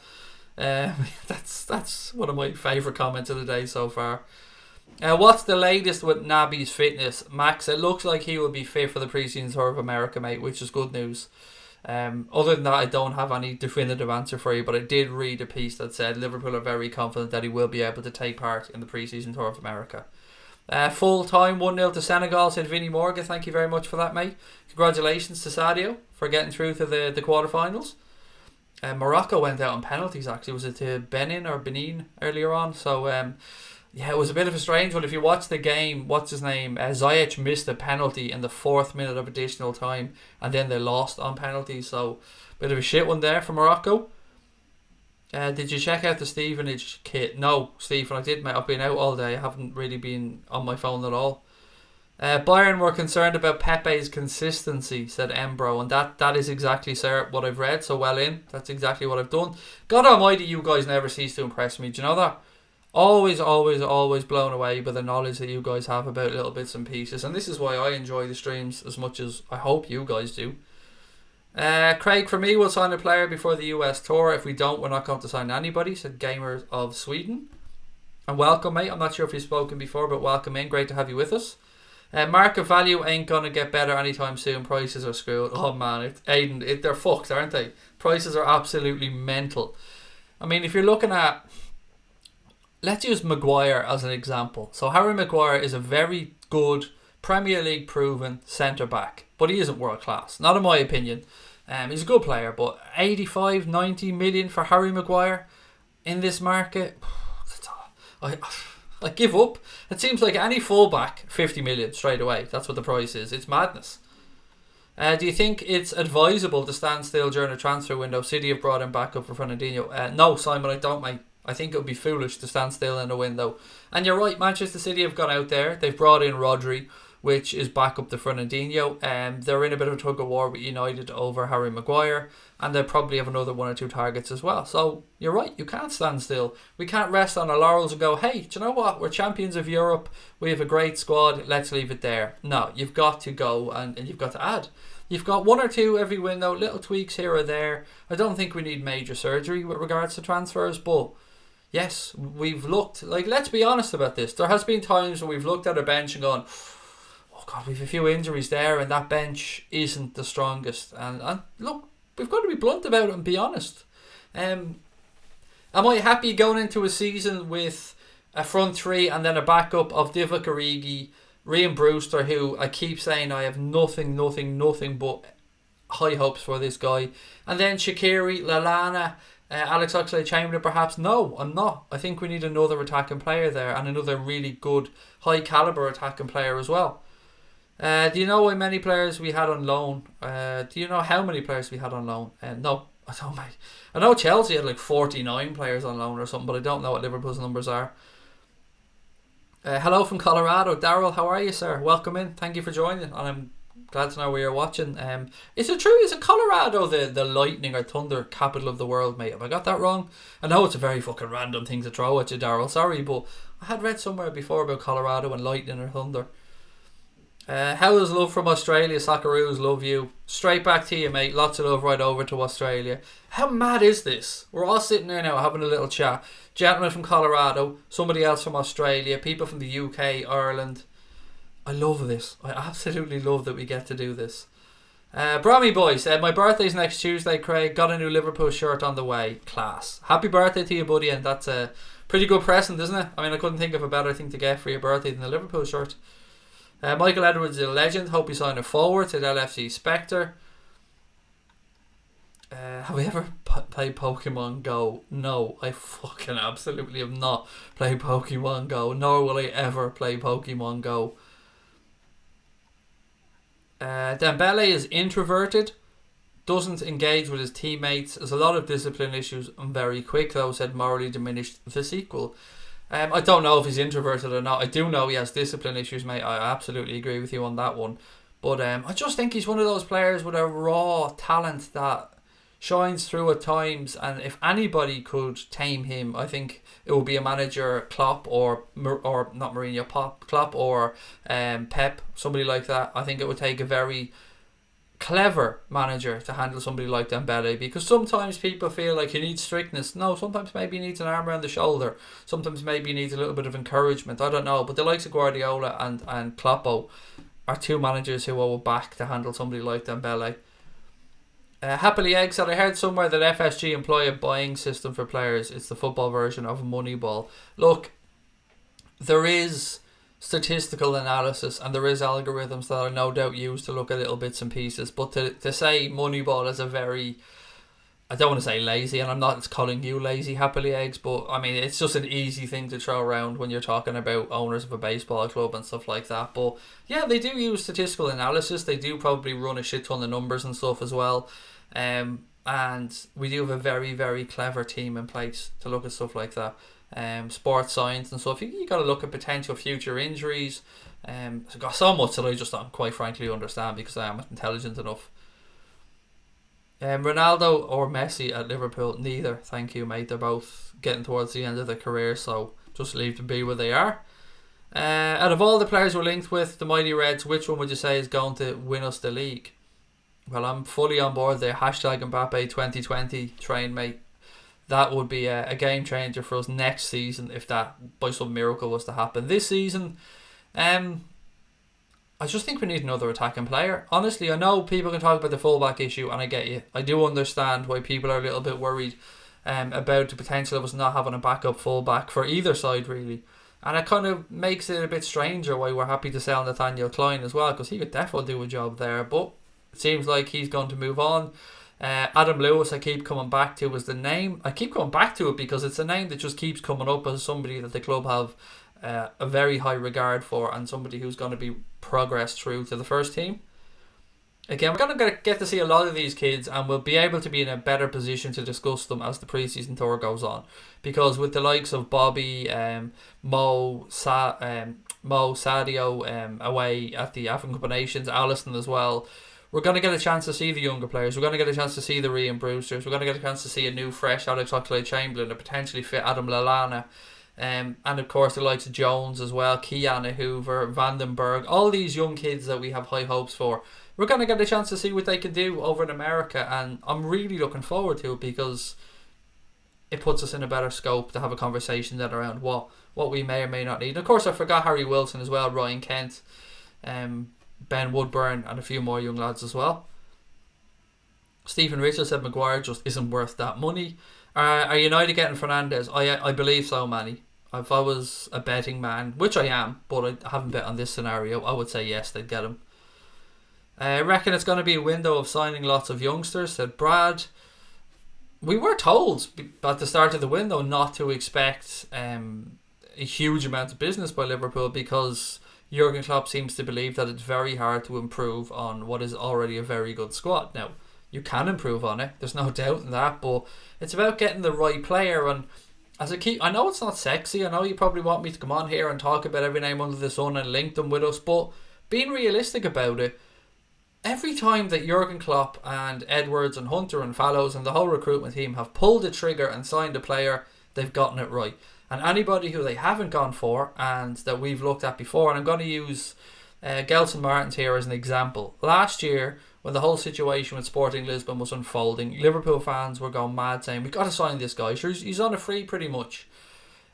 A: That's one of my favourite comments of the day so far. What's the latest with Naby's fitness? Max, it looks like he will be fit for the pre-season tour of America, mate, which is good news. Other than that, I don't have any definitive answer for you, but I did read a piece that said Liverpool are very confident that he will be able to take part in the pre-season tour of America. Full time 1-0 to Senegal, said Vinnie Morgan. Thank you very much for that, mate. Congratulations to Sadio for getting through to the quarterfinals. Morocco went out on penalties, actually. Was it to Benin earlier on? So yeah, it was a bit of a strange one. If you watch the game, what's his name? Ziyech missed a penalty in the 4th minute of additional time, and then they lost on penalties. So bit of a shit one there for Morocco. Did you check out the Stevenage kit? No, Stephen, I did, mate. I've been out all day. I haven't really been on my phone at all. Bayern were concerned about Pepe's consistency, said Embro, and that is exactly, sir, what I've read. So well in, that's exactly what I've done. God almighty, you guys never cease to impress me. Do you know that? Always blown away by the knowledge that you guys have about little bits and pieces, and this is why I enjoy the streams as much as I hope you guys do. Craig, for me, we'll sign a player before the US tour. If we don't, we're not going to sign anybody, said Gamers of Sweden. And welcome, mate. I'm not sure if you've spoken before, but welcome in. Great to have you with us. Market value ain't going to get better anytime soon. Prices are screwed. Oh, man. They're fucked, aren't they? Prices are absolutely mental. I mean, if you're looking at... Let's use Maguire as an example. So Harry Maguire is a very good Premier League proven centre-back. But he isn't world class. Not in my opinion. He's a good player, but 85, 90 million for Harry Maguire in this market, I give up. It seems like any fullback, 50 million straight away. That's what the price is. It's madness. Do you think it's advisable to stand still during a transfer window? City have brought him back up for Fernandinho. No, Simon, I don't, mate. I think it would be foolish to stand still in a window. And you're right, Manchester City have gone out there. They've brought in Rodri, which is back up to Fernandinho. They're in a bit of a tug of war with United over Harry Maguire, and they'll probably have another one or two targets as well. So you're right, you can't stand still. We can't rest on our laurels and go, hey, do you know what? We're champions of Europe. We have a great squad. Let's leave it there. No, you've got to go and you've got to add. You've got one or two every window, little tweaks here or there. I don't think we need major surgery with regards to transfers, but yes, we've looked, like, let's be honest about this. There has been times when we've looked at a bench and gone, oh God, we've a few injuries there and that bench isn't the strongest. And look, we've got to be blunt about it and be honest. Am I happy going into a season with a front three and then a backup of Divock, Origi, Ryan Brewster, who I keep saying I have nothing but high hopes for this guy, and then Shaqiri, Lallana, Alex Oxlade-Chamberlain perhaps? No, I'm not. I think we need another attacking player there and another really good high calibre attacking player as well. Do you know how many players we had on loan? Do you know how many players we had on loan? No, I don't, mate. I know Chelsea had like 49 players on loan or something, but I don't know what Liverpool's numbers are. Hello from Colorado. Daryl, how are you, sir? Welcome in. Thank you for joining. And I'm glad to know where you're watching. Is it true? Is it Colorado the lightning or thunder capital of the world, mate? Have I got that wrong? I know it's a very fucking random thing to throw at you, Daryl. Sorry, but I had read somewhere before about Colorado and lightning or thunder. How is love from Australia? Socceroos, love you. Straight back to you, mate. Lots of love right over to Australia. How mad is this? We're all sitting there now having a little chat. Gentleman from Colorado, somebody else from Australia, people from the UK, Ireland. I love this. I absolutely love that we get to do this. Brommy boy said, my birthday's next Tuesday, Craig. Got a new Liverpool shirt on the way. Class. Happy birthday to you, buddy. And that's a pretty good present, isn't it? I mean, I couldn't think of a better thing to get for your birthday than a Liverpool shirt. Michael Edwards is a legend. Hope you sign a forward to LFC Spectre. Have we ever played Pokemon Go? No, I fucking absolutely have not played Pokemon Go. Nor will I ever play Pokemon Go. Dembele is introverted. Doesn't engage with his teammates. Has a lot of discipline issues and very quick, though, said morally diminished the sequel. I don't know if he's introverted or not. I do know he has discipline issues, mate. I absolutely agree with you on that one. But I just think he's one of those players with a raw talent that shines through at times. And if anybody could tame him, I think it would be a manager, Klopp, or not Mourinho, Klopp, or Pep, somebody like that. I think it would take a very clever manager to handle somebody like Dembele, because sometimes people feel like he needs strictness. No, sometimes maybe he needs an arm around the shoulder. Sometimes maybe he needs a little bit of encouragement. I don't know, but the likes of Guardiola and Kloppo are two managers who I will back to handle somebody like Dembele. Happily Egg said, I heard somewhere that FSG employ a buying system for players. It's the football version of Moneyball. Look, there is statistical analysis and there is algorithms that are no doubt used to look at little bits and pieces, but to say Moneyball is a very, I don't want to say lazy, and I'm not calling you lazy, Happily Eggs, but I mean it's just an easy thing to throw around when you're talking about owners of a baseball club and stuff like that. But yeah, they do use statistical analysis. They do probably run a shit ton of numbers and stuff as well, and we do have a very, very clever team in place to look at stuff like that. Sports science and stuff. You got to look at potential future injuries. I've got so much that I just don't quite frankly understand because I am intelligent enough. Ronaldo or Messi at Liverpool? Neither, thank you, mate. They're both getting towards the end of their career, so just leave them be where they are. Out of all the players we're linked with, the Mighty Reds, which one would you say is going to win us the league? Well, I'm fully on board there. Hashtag Mbappe 2020 train, mate. That would be a game changer for us next season if that by some miracle was to happen. This season, I just think we need another attacking player. Honestly, I know people can talk about the fullback issue, and I get you. I do understand why people are a little bit worried about the potential of us not having a backup fullback for either side, really. And it kind of makes it a bit stranger why we're happy to sell Nathaniel Klein as well, because he could definitely do a job there. But it seems like he's going to move on. Adam Lewis, I keep coming back to, is the name. I keep coming back to it because it's a name that just keeps coming up as somebody that the club have a very high regard for, and somebody who's going to be progressed through to the first team. Again, we're going to get to see a lot of these kids, and we'll be able to be in a better position to discuss them as the pre-season tour goes on. Because with the likes of Bobby, Mo, Sadio away at the African Cup of Nations, Alisson as well, we're going to get a chance to see the younger players. We're going to get a chance to see the Ryan Brewsters. We're going to get a chance to see a new, fresh Alex Oxlade-Chamberlain, a potentially fit Adam Lallana. And of course the likes of Jones as well, Kiana Hoover, Vandenberg, all these young kids that we have high hopes for. We're going to get a chance to see what they can do over in America, and I'm really looking forward to it because it puts us in a better scope to have a conversation then around what we may or may not need. And of course I forgot Harry Wilson as well, Ryan Kent, Ben Woodburn, and a few more young lads as well. Stephen Richard said Maguire just isn't worth that money. Are United getting Fernandes? I believe so, Manny. If I was a betting man, which I am, but I haven't bet on this scenario, I would say yes, they'd get him. I reckon it's going to be a window of signing lots of youngsters, said Brad. We were told at the start of the window not to expect a huge amount of business by Liverpool because Jurgen Klopp seems to believe that it's very hard to improve on what is already a very good squad. Now, you can improve on it, there's no doubt in that, but it's about getting the right player. And I know it's not sexy, I know you probably want me to come on here and talk about every name under the sun and link them with us, but being realistic about it, every time that Jurgen Klopp and Edwards and Hunter and Fallows and the whole recruitment team have pulled the trigger and signed a player, they've gotten it right. And anybody who they haven't gone for and that we've looked at before, and I'm going to use Gelson Martins here as an example. Last year, when the whole situation with Sporting Lisbon was unfolding, Liverpool fans were going mad saying, we've got to sign this guy. Sure, he's on a free pretty much.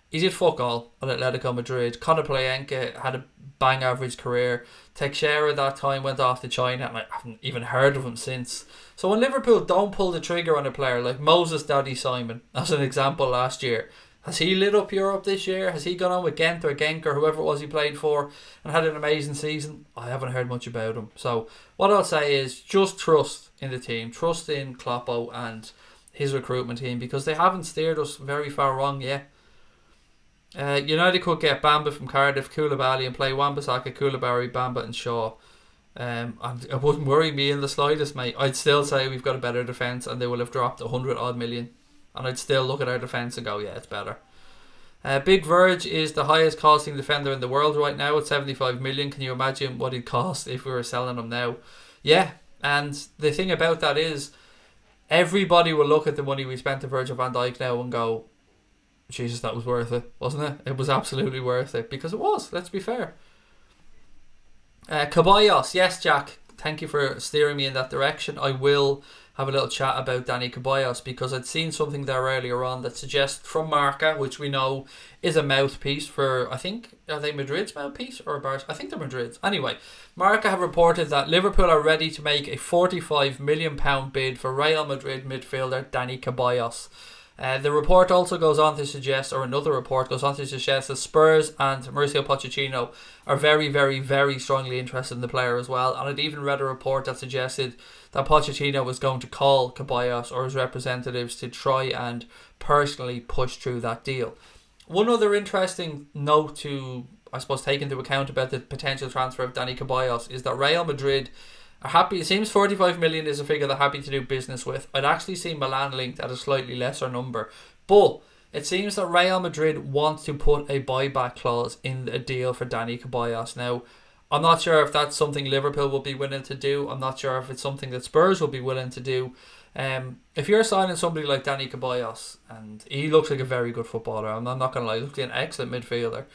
A: He did fuck all at Atletico Madrid. Conor Playenka had a bang average career. Teixeira at that time went off to China, and I haven't even heard of him since. So when Liverpool don't pull the trigger on a player like Moses Daddy Simon, as an example last year, has he lit up Europe this year? Has he gone on with Genk or whoever it was he played for and had an amazing season? I haven't heard much about him. So what I'll say is just trust in the team. Trust in Kloppo and his recruitment team because they haven't steered us very far wrong yet. United could get Bamba from Cardiff, Koulibaly, and play Wan-Bissaka, Koulibaly, Bamba and Shaw. And it wouldn't worry me in the slightest, mate. I'd still say we've got a better defence and they will have dropped 100 odd million. And I'd still look at our defence and go, yeah, it's better. Big Verge is the highest costing defender in the world right now at 75 million. Can you imagine what he'd cost if we were selling him now? Yeah, and the thing about that is everybody will look at the money we spent on Virgil van Dijk now and go, Jesus, that was worth it, wasn't it? It was absolutely worth it because it was, let's be fair. Ceballos, yes, Jack, thank you for steering me in that direction. I will have a little chat about Danny Ceballos because I'd seen something there earlier on that suggests from Marca, which we know is a mouthpiece for, I think, are they Madrid's mouthpiece or Barca? I think they're Madrid's. Anyway, Marca have reported that Liverpool are ready to make a £45 million bid for Real Madrid midfielder Danny Ceballos. The report also goes on to suggest, or another report goes on to suggest that Spurs and Mauricio Pochettino are very, very, very strongly interested in the player as well. And I'd even read a report that suggested that Pochettino was going to call Ceballos or his representatives to try and personally push through that deal. One other interesting note to, I suppose, take into account about the potential transfer of Danny Ceballos is that Real Madrid are happy. It seems 45 million is a figure they're happy to do business with. I'd actually see Milan linked at a slightly lesser number, but it seems that Real Madrid wants to put a buyback clause in a deal for Danny Ceballos. Now, I'm not sure if that's something Liverpool will be willing to do. I'm not sure if it's something that Spurs will be willing to do. If you're signing somebody like Danny Ceballos, and he looks like a very good footballer, I'm not going to lie, he looks like an excellent midfielder.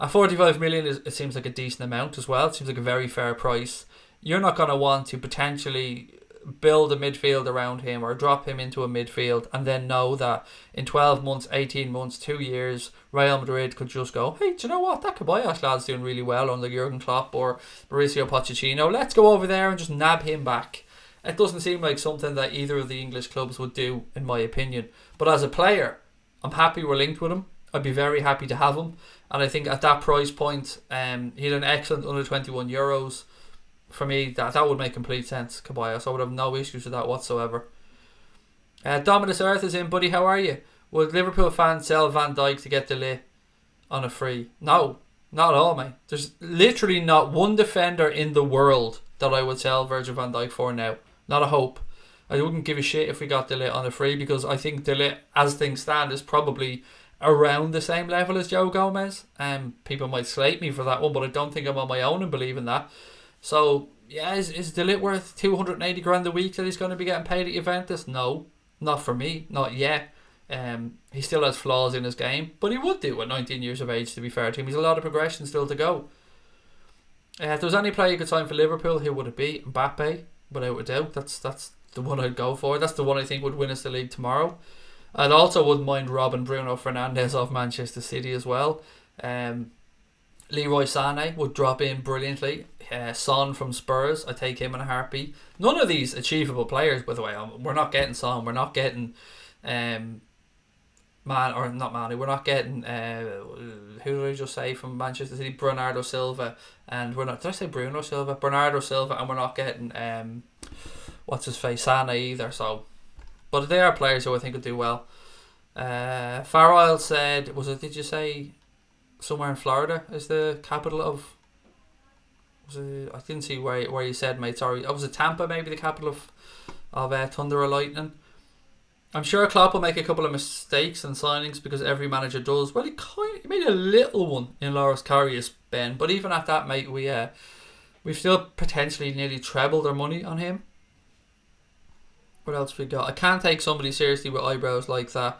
A: At 45 million, it seems like a decent amount as well. It seems like a very fair price. You're not going to want to potentially build a midfield around him or drop him into a midfield and then know that in 12 months, 18 months, 2 years, Real Madrid could just go, hey, do you know what? That Caballas lad's doing really well under Jurgen Klopp or Mauricio Pochettino. Let's go over there and just nab him back. It doesn't seem like something that either of the English clubs would do, in my opinion. But as a player, I'm happy we're linked with him. I'd be very happy to have him. And I think at that price point, he had an excellent under 21 euros. For me, that would make complete sense, Caballas. I would have no issues with that whatsoever. Dominus Earth is in. Buddy, how are you? Would Liverpool fans sell Van Dijk to get Dele on a free? No, not at all, mate. There's literally not one defender in the world that I would sell Virgil van Dijk for now. Not a hope. I wouldn't give a shit if we got Dele on a free, because I think Dele, as things stand, is probably around the same level as Joe Gomez. People might slate me for that one, but I don't think I'm on my own in believing that. So, yeah, is Dele worth 280 grand a week that he's going to be getting paid at Juventus? No, not for me, not yet. He still has flaws in his game, but he would do at 19 years of age, to be fair to him. He's a lot of progression still to go. If there was any player you could sign for Liverpool, who would it be? Mbappe, without a doubt. That's the one I'd go for. That's the one I think would win us the league tomorrow. I'd also wouldn't mind robbing Bruno Fernandes off Manchester City as well. Leroy Sané would drop in brilliantly. Son from Spurs, I take him in a heartbeat. None of these achievable players, by the way. We're not getting Son. We're not getting We're not getting who did I just say from Manchester City? Bernardo Silva, and we're not. Did I say Bruno Silva? Bernardo Silva, and we're not getting what's his face, Sané either. So, but they are players who I think would do well. Farrell said, did you say somewhere in Florida is the capital of? I didn't see where you said, mate. Sorry, was it Tampa? Maybe the capital of Thunder or Lightning. I'm sure Klopp will make a couple of mistakes and signings, because every manager does. Well, he made a little one in Loris Karius, Ben. But even at that, mate, we've still potentially nearly trebled our money on him. What else we got? I can't take somebody seriously with eyebrows like that.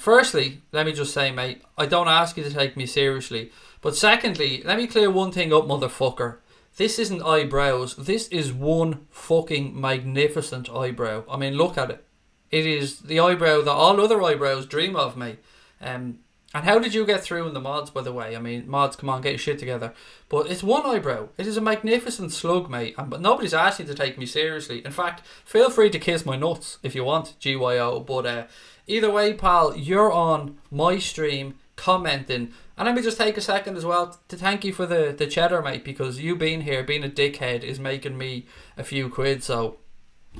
A: Firstly, let me just say, mate, I don't ask you to take me seriously. But secondly, let me clear one thing up, motherfucker. This isn't eyebrows. This is one fucking magnificent eyebrow. I mean, look at it. It is the eyebrow that all other eyebrows dream of, mate. And how did you get through in the mods, by the way? I mean, mods, come on, get your shit together. But it's one eyebrow. It is a magnificent slug, mate. But nobody's asked you to take me seriously. In fact, feel free to kiss my nuts if you want, GYO. But either way, pal, you're on my stream commenting. And let me just take a second as well to thank you for the cheddar, mate, because you being here, being a dickhead, is making me a few quid. So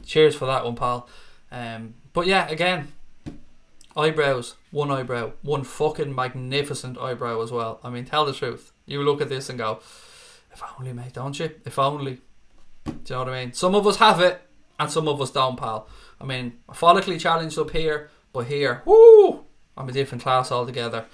A: cheers for that one, pal. But yeah, again, eyebrows, one eyebrow, one fucking magnificent eyebrow as well. I mean, tell the truth. You look at this and go, if only, mate, don't you? If only. Do you know what I mean? Some of us have it and some of us don't, pal. I mean, follically challenged up here, but here, whoo, I'm a different class altogether.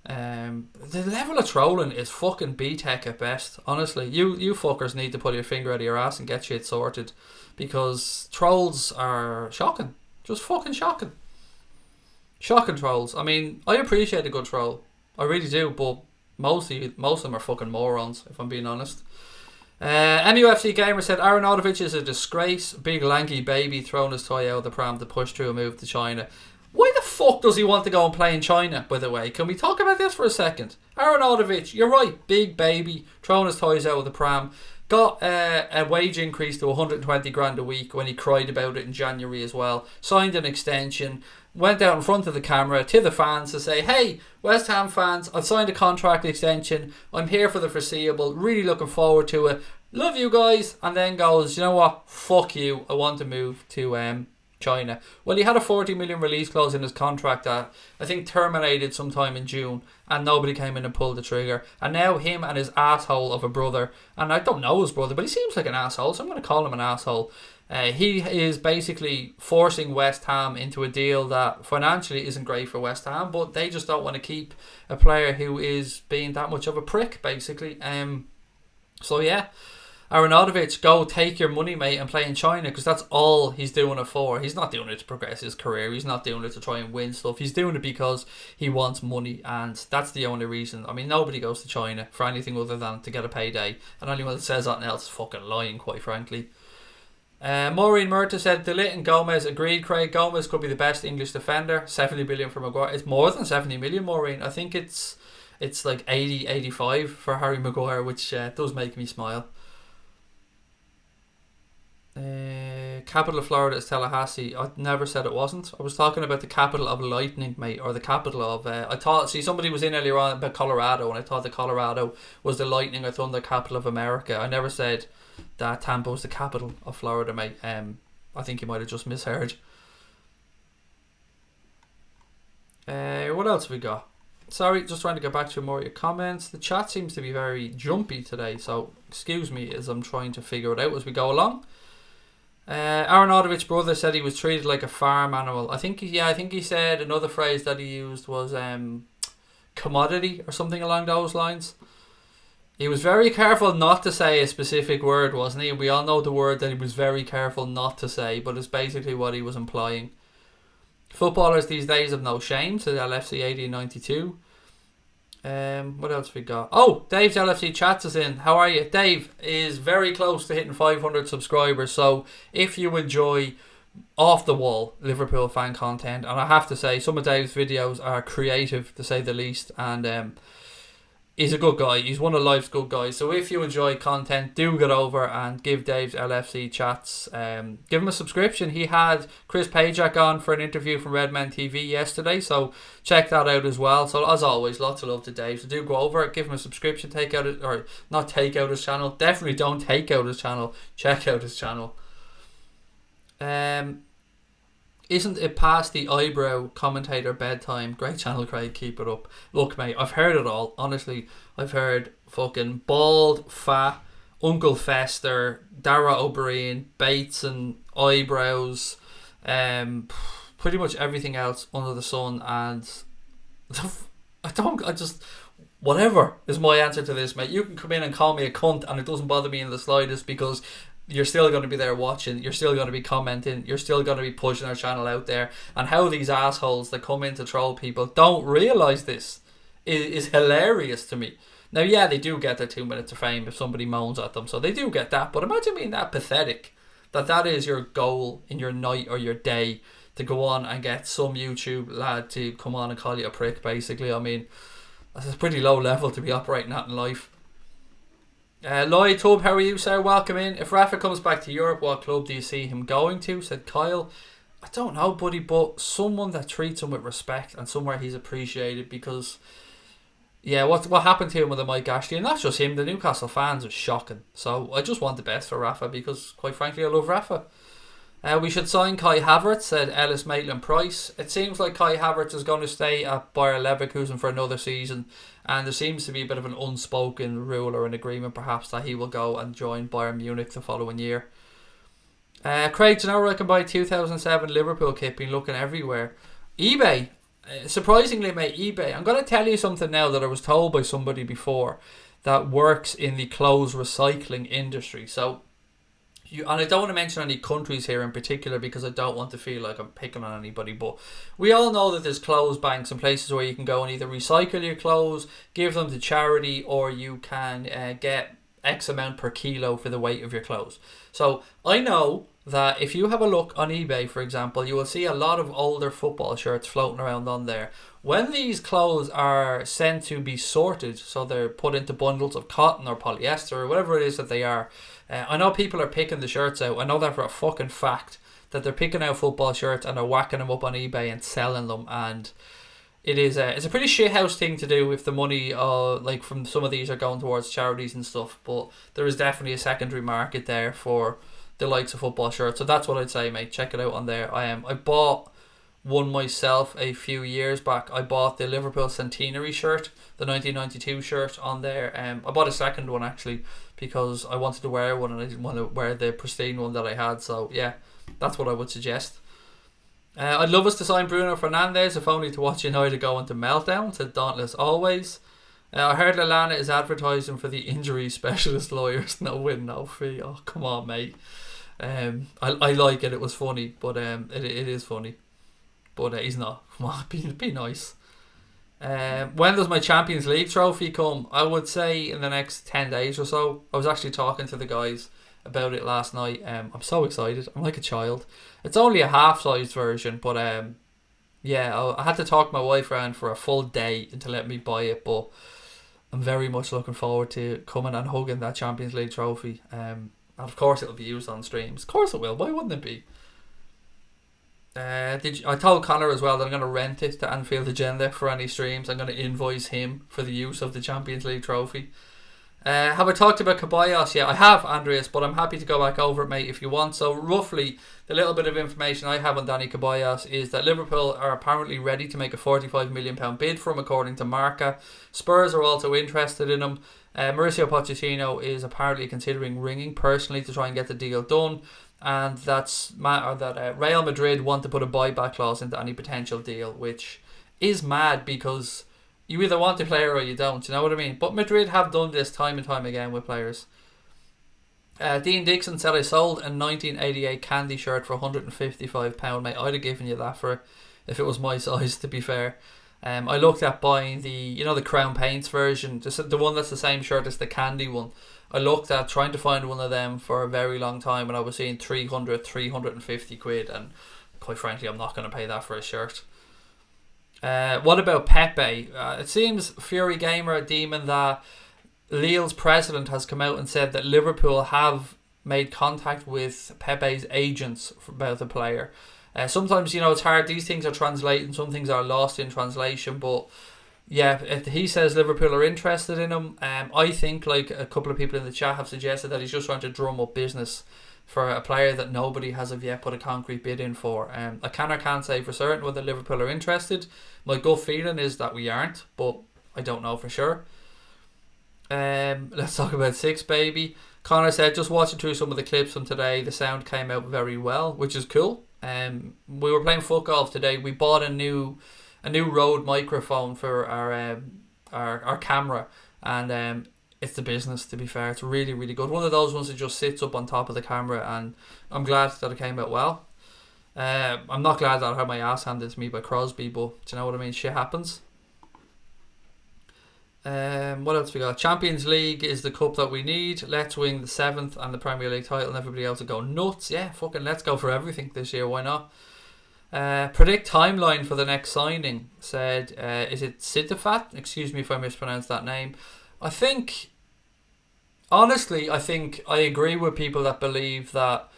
A: The level of trolling is fucking B-Tech at best. Honestly, you fuckers need to pull your finger out of your ass and get shit sorted, because trolls are shocking. Just fucking shocking. Shocking trolls. I mean, I appreciate a good troll. I really do, but most of them are fucking morons, if I'm being honest. MUFC Gamer said, Aronovich is a disgrace. Big lanky baby throwing his toy out of the pram to push through a move to China. Why the fuck does he want to go and play in China, by the way? Can we talk about this for a second? Aronovich, you're right. Big baby throwing his toys out of the pram. Got a wage increase to 120 grand a week when he cried about it in January as well. Signed an extension. Went out in front of the camera to the fans to say, hey, West Ham fans, I've signed a contract extension. I'm here for the foreseeable. Really looking forward to it. Love you guys. And then goes, you know what? Fuck you. I want to move to China. Well, he had a 40 million release clause in his contract that I think terminated sometime in June, and nobody came in and pulled the trigger. And now him and his asshole of a brother, and I don't know his brother, but he seems like an asshole, so I'm going to call him an asshole. He is basically forcing West Ham into a deal that financially isn't great for West Ham, but they just don't want to keep a player who is being that much of a prick, basically. So yeah, Aronovich, go take your money, mate, and play in China, because that's all he's doing it for. He's not doing it to progress his career. He's not doing it to try and win stuff. He's doing it because he wants money, and that's the only reason. I mean, nobody goes to China for anything other than to get a payday, and anyone that says anything else is fucking lying, quite frankly.
B: Maureen Murta said De Ligt and Gomez agreed. Craig, Gomez could be the best English defender. 70 million for Maguire. It's more than 70 million, Maureen. I think it's like 80, 85 for Harry Maguire, which does make me smile. Capital of Florida is Tallahassee. I never said it wasn't. I was talking about the capital of lightning, mate, or the capital of. I thought. See, somebody was in earlier on about Colorado, and I thought that Colorado was the lightning or thunder capital of America. I never said that Tampa was the capital of Florida, mate. I think you might have just misheard. What else have we got? Sorry, just trying to get back to more of your comments. The chat seems to be very jumpy today, so excuse me as I'm trying to figure it out as we go along. Aronovic's brother said he was treated like a farm animal. I think he said another phrase that he used was commodity or something along those lines. He was very careful not to say a specific word, wasn't he? We all know the word that he was very careful not to say, but it's basically what he was implying. Footballers these days have no shame, said LFC 1892. What else we got? Oh, Dave's LFC chats us in. How are you? Dave is very close to hitting 500 subscribers, so if you enjoy off the wall Liverpool fan content, and I have to say some of Dave's videos are creative to say the least, and he's a good guy. He's one of life's good guys. So if you enjoy content, do get over and give Dave's LFC chats. Give him a subscription. He had Chris Pajak on for an interview from Redman TV yesterday, so check that out as well. So as always, lots of love to Dave. So do go over, give him a subscription. Not take out his channel. Definitely don't take out his channel. Check out his channel. Isn't it past the eyebrow commentator bedtime? Great channel, Craig. Keep it up. Look, mate, I've heard it all. Honestly, I've heard fucking bald, fat, Uncle Fester, Dara O'Brien, Bates and eyebrows, pretty much everything else under the sun, and whatever is my answer to this, mate. You can come in and call me a cunt and it doesn't bother me in the slightest, because you're still going to be there watching, you're still going to be commenting, you're still going to be pushing our channel out there. And how these assholes that come in to troll people don't realise this is hilarious to me. Now, yeah, they do get their 2 minutes of fame if somebody moans at them, so they do get that, but imagine being that pathetic that is your goal in your night or your day, to go on and get some YouTube lad to come on and call you a prick, basically. I mean, that's a pretty low level to be operating at in life. Lloyd Tubb, how are you, sir? Welcome in. If Rafa comes back to Europe, what club do you see him going to? Said Kyle. I don't know, buddy, but someone that treats him with respect and somewhere he's appreciated, because yeah, what happened to him with the Mike Ashley, and not just him, the Newcastle fans, is shocking. So I just want the best for Rafa, because quite frankly I love Rafa. We should sign Kai Havertz, said Ellis Maitland-Price. It seems like Kai Havertz is going to stay at Bayer Leverkusen for another season, and there seems to be a bit of an unspoken rule or an agreement perhaps that he will go and join Bayern Munich the following year. Craig, do you know where I can buy 2007 Liverpool kit? Been looking everywhere. eBay. Surprisingly, mate, eBay. I'm going to tell you something now that I was told by somebody before that works in the clothes recycling industry. So, and I don't want to mention any countries here in particular because I don't want to feel like I'm picking on anybody, but we all know that there's clothes banks and places where you can go and either recycle your clothes, give them to charity, or you can get X amount per kilo for the weight of your clothes. So I know that if you have a look on eBay, for example, you will see a lot of older football shirts floating around on there. When these clothes are sent to be sorted, so they're put into bundles of cotton or polyester or whatever it is that they are, I know people are picking the shirts out. I know that for a fucking fact, that they're picking out football shirts and they're whacking them up on eBay and selling them. And it's a pretty shithouse thing to do if the money like from some of these are going towards charities and stuff. But there is definitely a secondary market there for the likes of football shirts. So that's what I'd say, mate. Check it out on there. I bought one myself a few years back. I bought the Liverpool Centenary shirt, the 1992 shirt on there. I bought a second one actually because I wanted to wear one and I didn't want to wear the pristine one that I had. So yeah, that's what I would suggest. I'd love us to sign Bruno Fernandes, if only to watch United go into meltdown, said Dauntless Always. I heard Lallana is advertising for the injury specialist lawyers. No win, no fee. Oh, come on, mate. I like it. It was funny, but it is funny. But he's not. Come on, be nice. When does my Champions League trophy come? I would say in the next 10 days or so. I was actually talking to the guys about it last night. I'm so excited. I'm like a child. It's only a half-sized version, but yeah, I had to talk my wife around for a full day to let me buy it, but I'm very much looking forward to coming and hugging that Champions League trophy. And of course it'll be used on streams. Of course it will. Why wouldn't it be? I told Connor as well that I'm going to rent it to Anfield Agenda for any streams. I'm going to invoice him for the use of the Champions League trophy. Have I talked about Ceballos? Yeah, I have, Andreas, but I'm happy to go back over it, mate, if you want. So roughly, the little bit of information I have on Danny Ceballos is that Liverpool are apparently ready to make a £45 million bid for him, according to Marca. Spurs are also interested in him. Mauricio Pochettino is apparently considering ringing personally to try and get the deal done. And that Real Madrid want to put a buyback clause into any potential deal, which is mad because you either want the player or you don't, you know what I mean? But Madrid have done this time and time again with players. Dean Dixon said, I sold a 1988 Candy shirt for £155, mate. I'd have given you that for it if it was my size, to be fair. I looked at buying the Crown Paints version, just the one that's the same shirt as the Candy one. I looked at trying to find one of them for a very long time, and I was seeing 350 quid, and quite frankly I'm not going to pay that for a shirt. What about Pepe? It seems Fury Gamer are deeming that Lille's president has come out and said that Liverpool have made contact with Pepe's agents about the player. Sometimes, it's hard. These things are translating. Some things are lost in translation. But yeah, he says Liverpool are interested in him. I think, like a couple of people in the chat have suggested, that he's just trying to drum up business for a player that nobody has of yet put a concrete bid in for. I can or can't say for certain whether Liverpool are interested. My gut feeling is that we aren't, but I don't know for sure. Let's talk about Six Baby. Connor said, just watching through some of the clips from today, the sound came out very well, which is cool. We were playing foot golf today. We bought a new Rode microphone for our camera, and it's the business, to be fair. It's really, really good. One of those ones that just sits up on top of the camera, and I'm glad that it came out well. I'm not glad that I had my ass handed to me by Crosby, but do you know what I mean? Shit happens. What else we got? Champions League is the cup that we need. Let's win the 7th and the Premier League title, and everybody else will go nuts. Yeah, fucking let's go for everything this year. Why not? Predict timeline for the next signing. Said, is it Sidafat? Excuse me if I mispronounced that name. Honestly, I think I agree with people that believe that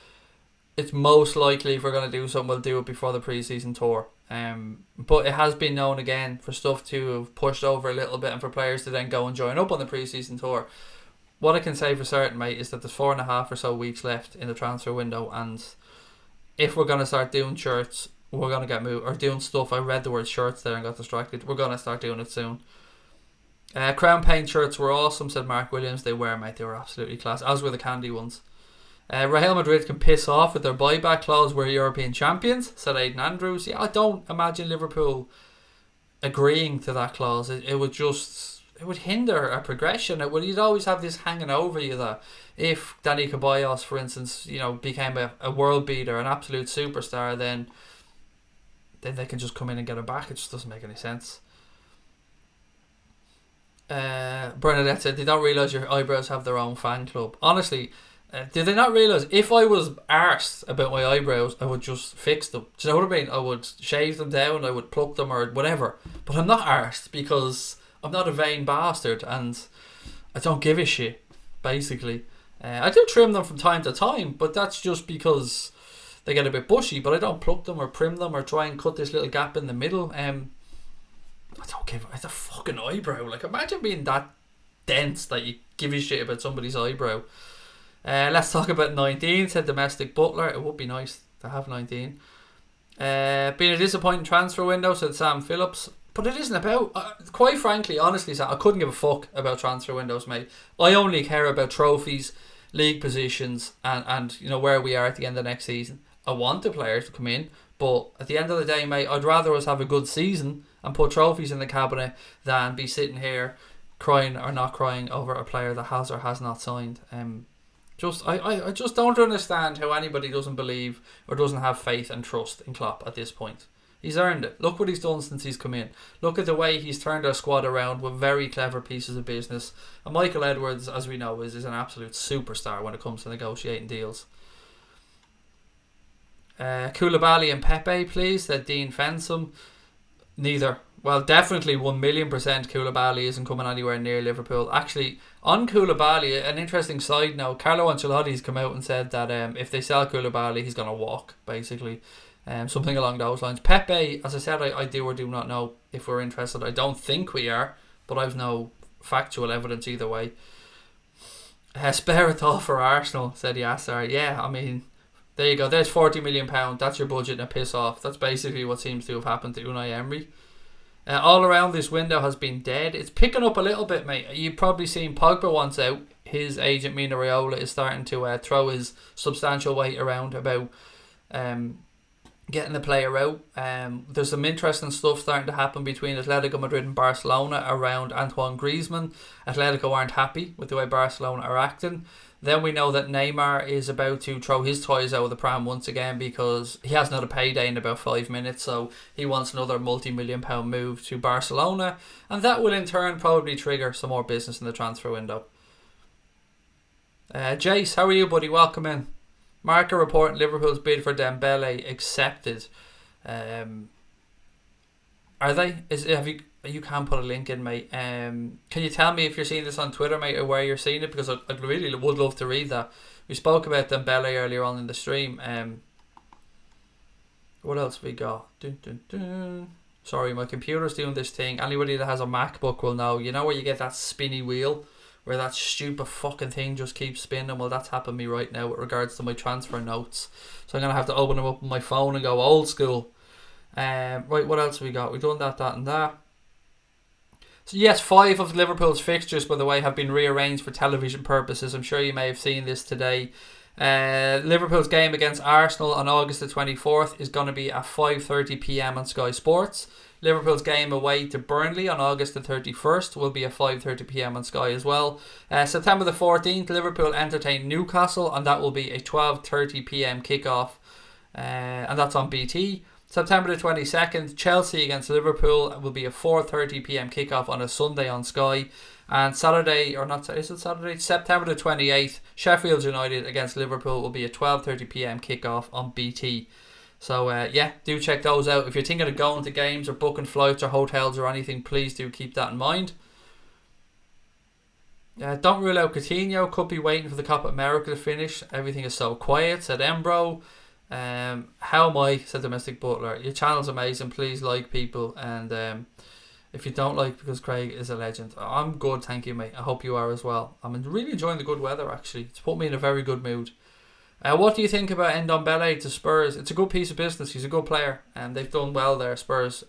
B: it's most likely if we're going to do something, we'll do it before the pre-season tour. But it has been known again for stuff to have pushed over a little bit and for players to then go and join up on the pre-season tour. What I can say for certain, mate, is that there's 4.5 or so weeks left in the transfer window, and if we're going to start doing shirts, we're going to get moved, or doing stuff. I read the word shirts there and got distracted. We're going to start doing it soon. Crown Paint shirts were awesome, said Mark Williams. They were, mate. They were absolutely class, as were the Candy ones. Real Madrid can piss off with their buyback clause. We're European champions, said Aidan Andrews. Yeah, I don't imagine Liverpool agreeing to that clause. It would hinder a progression. You'd always have this hanging over you that if Danny Ceballos, for instance, became a world beater, an absolute superstar, then they can just come in and get him back. It just doesn't make any sense. Bernadette said, they don't realise your eyebrows have their own fan club. Honestly, did they not realise if I was arsed about my eyebrows, I would just fix them? Do you know what I mean? I would shave them down, I would pluck them or whatever. But I'm not arsed because I'm not a vain bastard and I don't give a shit, basically. I do trim them from time to time, but that's just because they get a bit bushy. But I don't pluck them or trim them or try and cut this little gap in the middle. I don't give it's a fucking eyebrow. Like, imagine being that dense that you give a shit about somebody's eyebrow. Let's talk about 19, said Domestic Butler. It would be nice to have 19. Being a disappointing transfer window, said Sam Phillips. But it isn't about, quite frankly, honestly, Sam, I couldn't give a fuck about transfer windows, mate. I only care about trophies, league positions, and where we are at the end of next season. I want the players to come in, but at the end of the day, mate, I'd rather us have a good season and put trophies in the cabinet than be sitting here crying or not crying over a player that has or has not signed. I just don't understand how anybody doesn't believe or doesn't have faith and trust in Klopp at this point. He's earned it. Look what he's done since he's come in. Look at the way he's turned our squad around with very clever pieces of business. And Michael Edwards, as we know, is an absolute superstar when it comes to negotiating deals. Koulibaly and Pepe, please, said Dean Fensom. Neither. Well, definitely 1,000,000% Koulibaly isn't coming anywhere near Liverpool. Actually, on Koulibaly, an interesting side note, Carlo Ancelotti's come out and said that if they sell Koulibaly, he's going to walk, basically. Something along those lines. Pepe, as I said, I do or do not know if we're interested. I don't think we are, but I've no factual evidence either way. Spare a thought for Arsenal, said Yasser. Yeah, I mean, there you go. There's £40 million. That's your budget and a piss off. That's basically what seems to have happened to Unai Emery. All around, this window has been dead. It's picking up a little bit, mate. You've probably seen Pogba wants out. His agent, Mino Raiola, is starting to throw his substantial weight around about getting the player out. There's some interesting stuff starting to happen between Atletico Madrid and Barcelona around Antoine Griezmann. Atletico aren't happy with the way Barcelona are acting. Then we know that Neymar is about to throw his toys out of the pram once again because he hasn't had a payday in about 5 minutes, so he wants another multi-million-pound move to Barcelona, and that will in turn probably trigger some more business in the transfer window. Jace, how are you, buddy? Welcome in. Marca reporting Liverpool's bid for Dembele accepted. Are they? You can put a link in, mate. Can you tell me if you're seeing this on Twitter, mate, or where you're seeing it? Because I really would love to read that. We spoke about Dembele earlier on in the stream. What else we got? Sorry, my computer's doing this thing. Anybody that has a MacBook will know. You know where you get that spinny wheel, where that stupid fucking thing just keeps spinning? Well, that's happened to me right now with regards to my transfer notes. So I'm going to have to open them up on my phone and go old school. Right, what else have we got? We've done that, and that. So yes, 5 of Liverpool's fixtures, by the way, have been rearranged for television purposes. I'm sure you may have seen this today. Liverpool's game against Arsenal on August the 24th is going to be at 5:30 p.m. on Sky Sports. Liverpool's game away to Burnley on August the 31st will be at 5:30 p.m. on Sky as well. September the 14th, Liverpool entertain Newcastle, and that will be a 12:30 p.m. kickoff, and that's on BT. September the 22nd, Chelsea against Liverpool will be a 4:30 p.m. kickoff on a Sunday on Sky. And Saturday, or not, is it Saturday? September the 28th, Sheffield United against Liverpool will be a 12:30 p.m. kickoff on BT. So yeah, do check those out. If you're thinking of going to games or booking flights or hotels or anything, please do keep that in mind. Don't rule out Coutinho. Could be waiting for the Copa America to finish. Everything is so quiet, said Embro. How am I, said Domestic Butler. Your channel's amazing. Please like people, and if you don't like, because Craig is a legend. I'm good, thank you, mate. I hope you are as well. I'm really enjoying the good weather, actually. It's put me in a very good mood. What do you think about Ndombele to Spurs? It's a good piece of business. He's a good player, and they've done well there, Spurs.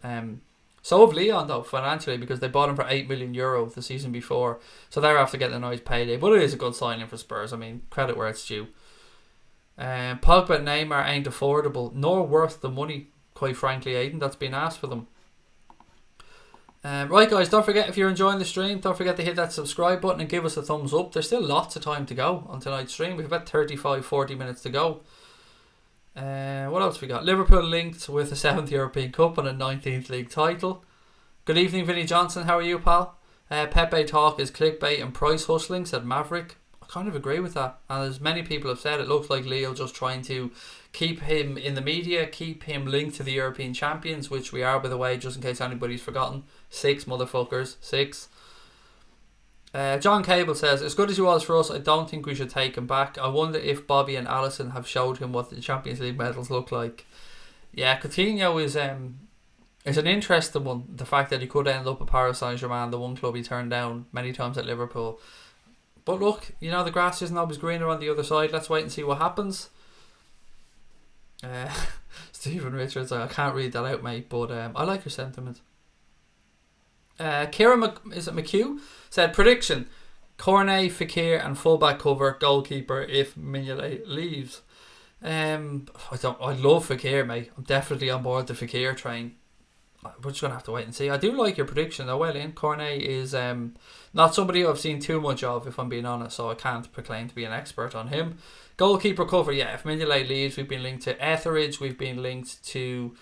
B: So have Leon, though, financially, because they bought him for €8 million the season before, so they're after getting a nice payday. But it is a good signing for Spurs. I mean, credit where it's due. Pogba and Neymar ain't affordable, nor worth the money, quite frankly, Aiden, that's been asked for them. Right, guys, don't forget, if you're enjoying the stream, don't forget to hit that subscribe button and give us a thumbs up. There's still lots of time to go on tonight's stream. We've about 35-40 minutes to go. What else we got? Liverpool linked with a 7th European Cup and a 19th league title. Good evening, Vinnie Johnson. How are you, pal? Pepe talk is clickbait and price hustling, said Maverick. I kind of agree with that. And as many people have said, it looks like Leo just trying to keep him in the media, keep him linked to the European champions, which we are, by the way, just in case anybody's forgotten. 6 motherfuckers. 6. John Cable says, as good as he was for us, I don't think we should take him back. I wonder if Bobby and Alisson have showed him what the Champions League medals look like. Yeah, Coutinho is an interesting one. The fact that he could end up at Paris Saint-Germain, the one club he turned down many times at Liverpool. But look, you know, the grass isn't always greener on the other side. Let's wait and see what happens. Stephen Richards, I can't read that out, mate, but I like your sentiment. Kieran McHugh said, prediction, Cornet, Fekir and fullback cover, goalkeeper if Mignolet leaves. I love Fekir, mate. I'm definitely on board the Fekir train. We're just going to have to wait and see. I do like your prediction though, well in. Cornet is not somebody I've seen too much of, if I'm being honest, so I can't proclaim to be an expert on him. Goalkeeper cover, yeah, if Mignolet leaves, we've been linked to Etheridge, we've been linked to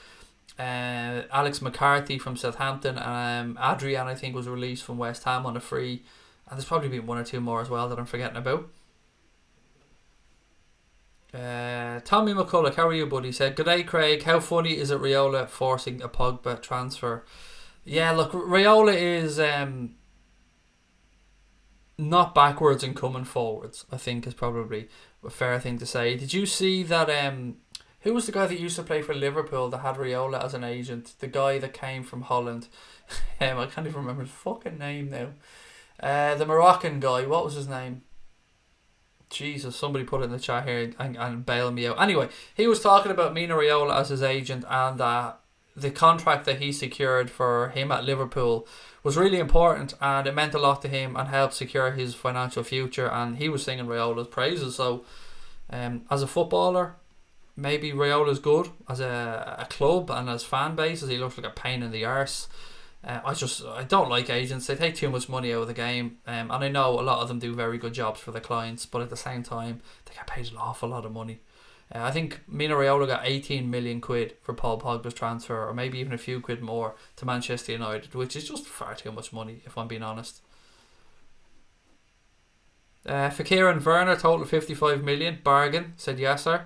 B: Alex McCarthy from Southampton, and Adrian, I think, was released from West Ham on a free. And there's probably been one or two more as well that I'm forgetting about. Tommy McCulloch, how are you, buddy? Said, "Good day, Craig. How funny is it Raiola forcing a Pogba transfer?" Yeah, look, Raiola is not backwards and coming forwards, I think is probably a fair thing to say. Did you see that who was the guy that used to play for Liverpool that had Raiola as an agent? The guy that came from Holland. I can't even remember his fucking name now. The Moroccan guy, what was his name? Jesus, somebody put it in the chat here and bail me out. Anyway, he was talking about Mino Raiola as his agent, and the contract that he secured for him at Liverpool was really important, and it meant a lot to him and helped secure his financial future, and he was singing Raiola's praises. So as a footballer, maybe Raiola's good. As a club and as fan bases, he looks like a pain in the arse. I don't like agents. They take too much money out of the game, and I know a lot of them do very good jobs for their clients, but at the same time they get paid an awful lot of money. I think Mino Raiola got 18 million quid for Paul Pogba's transfer, or maybe even a few quid more, to Manchester United, which is just far too much money, if I'm being honest. Fekir and Werner total 55 million, bargain, said yes sir.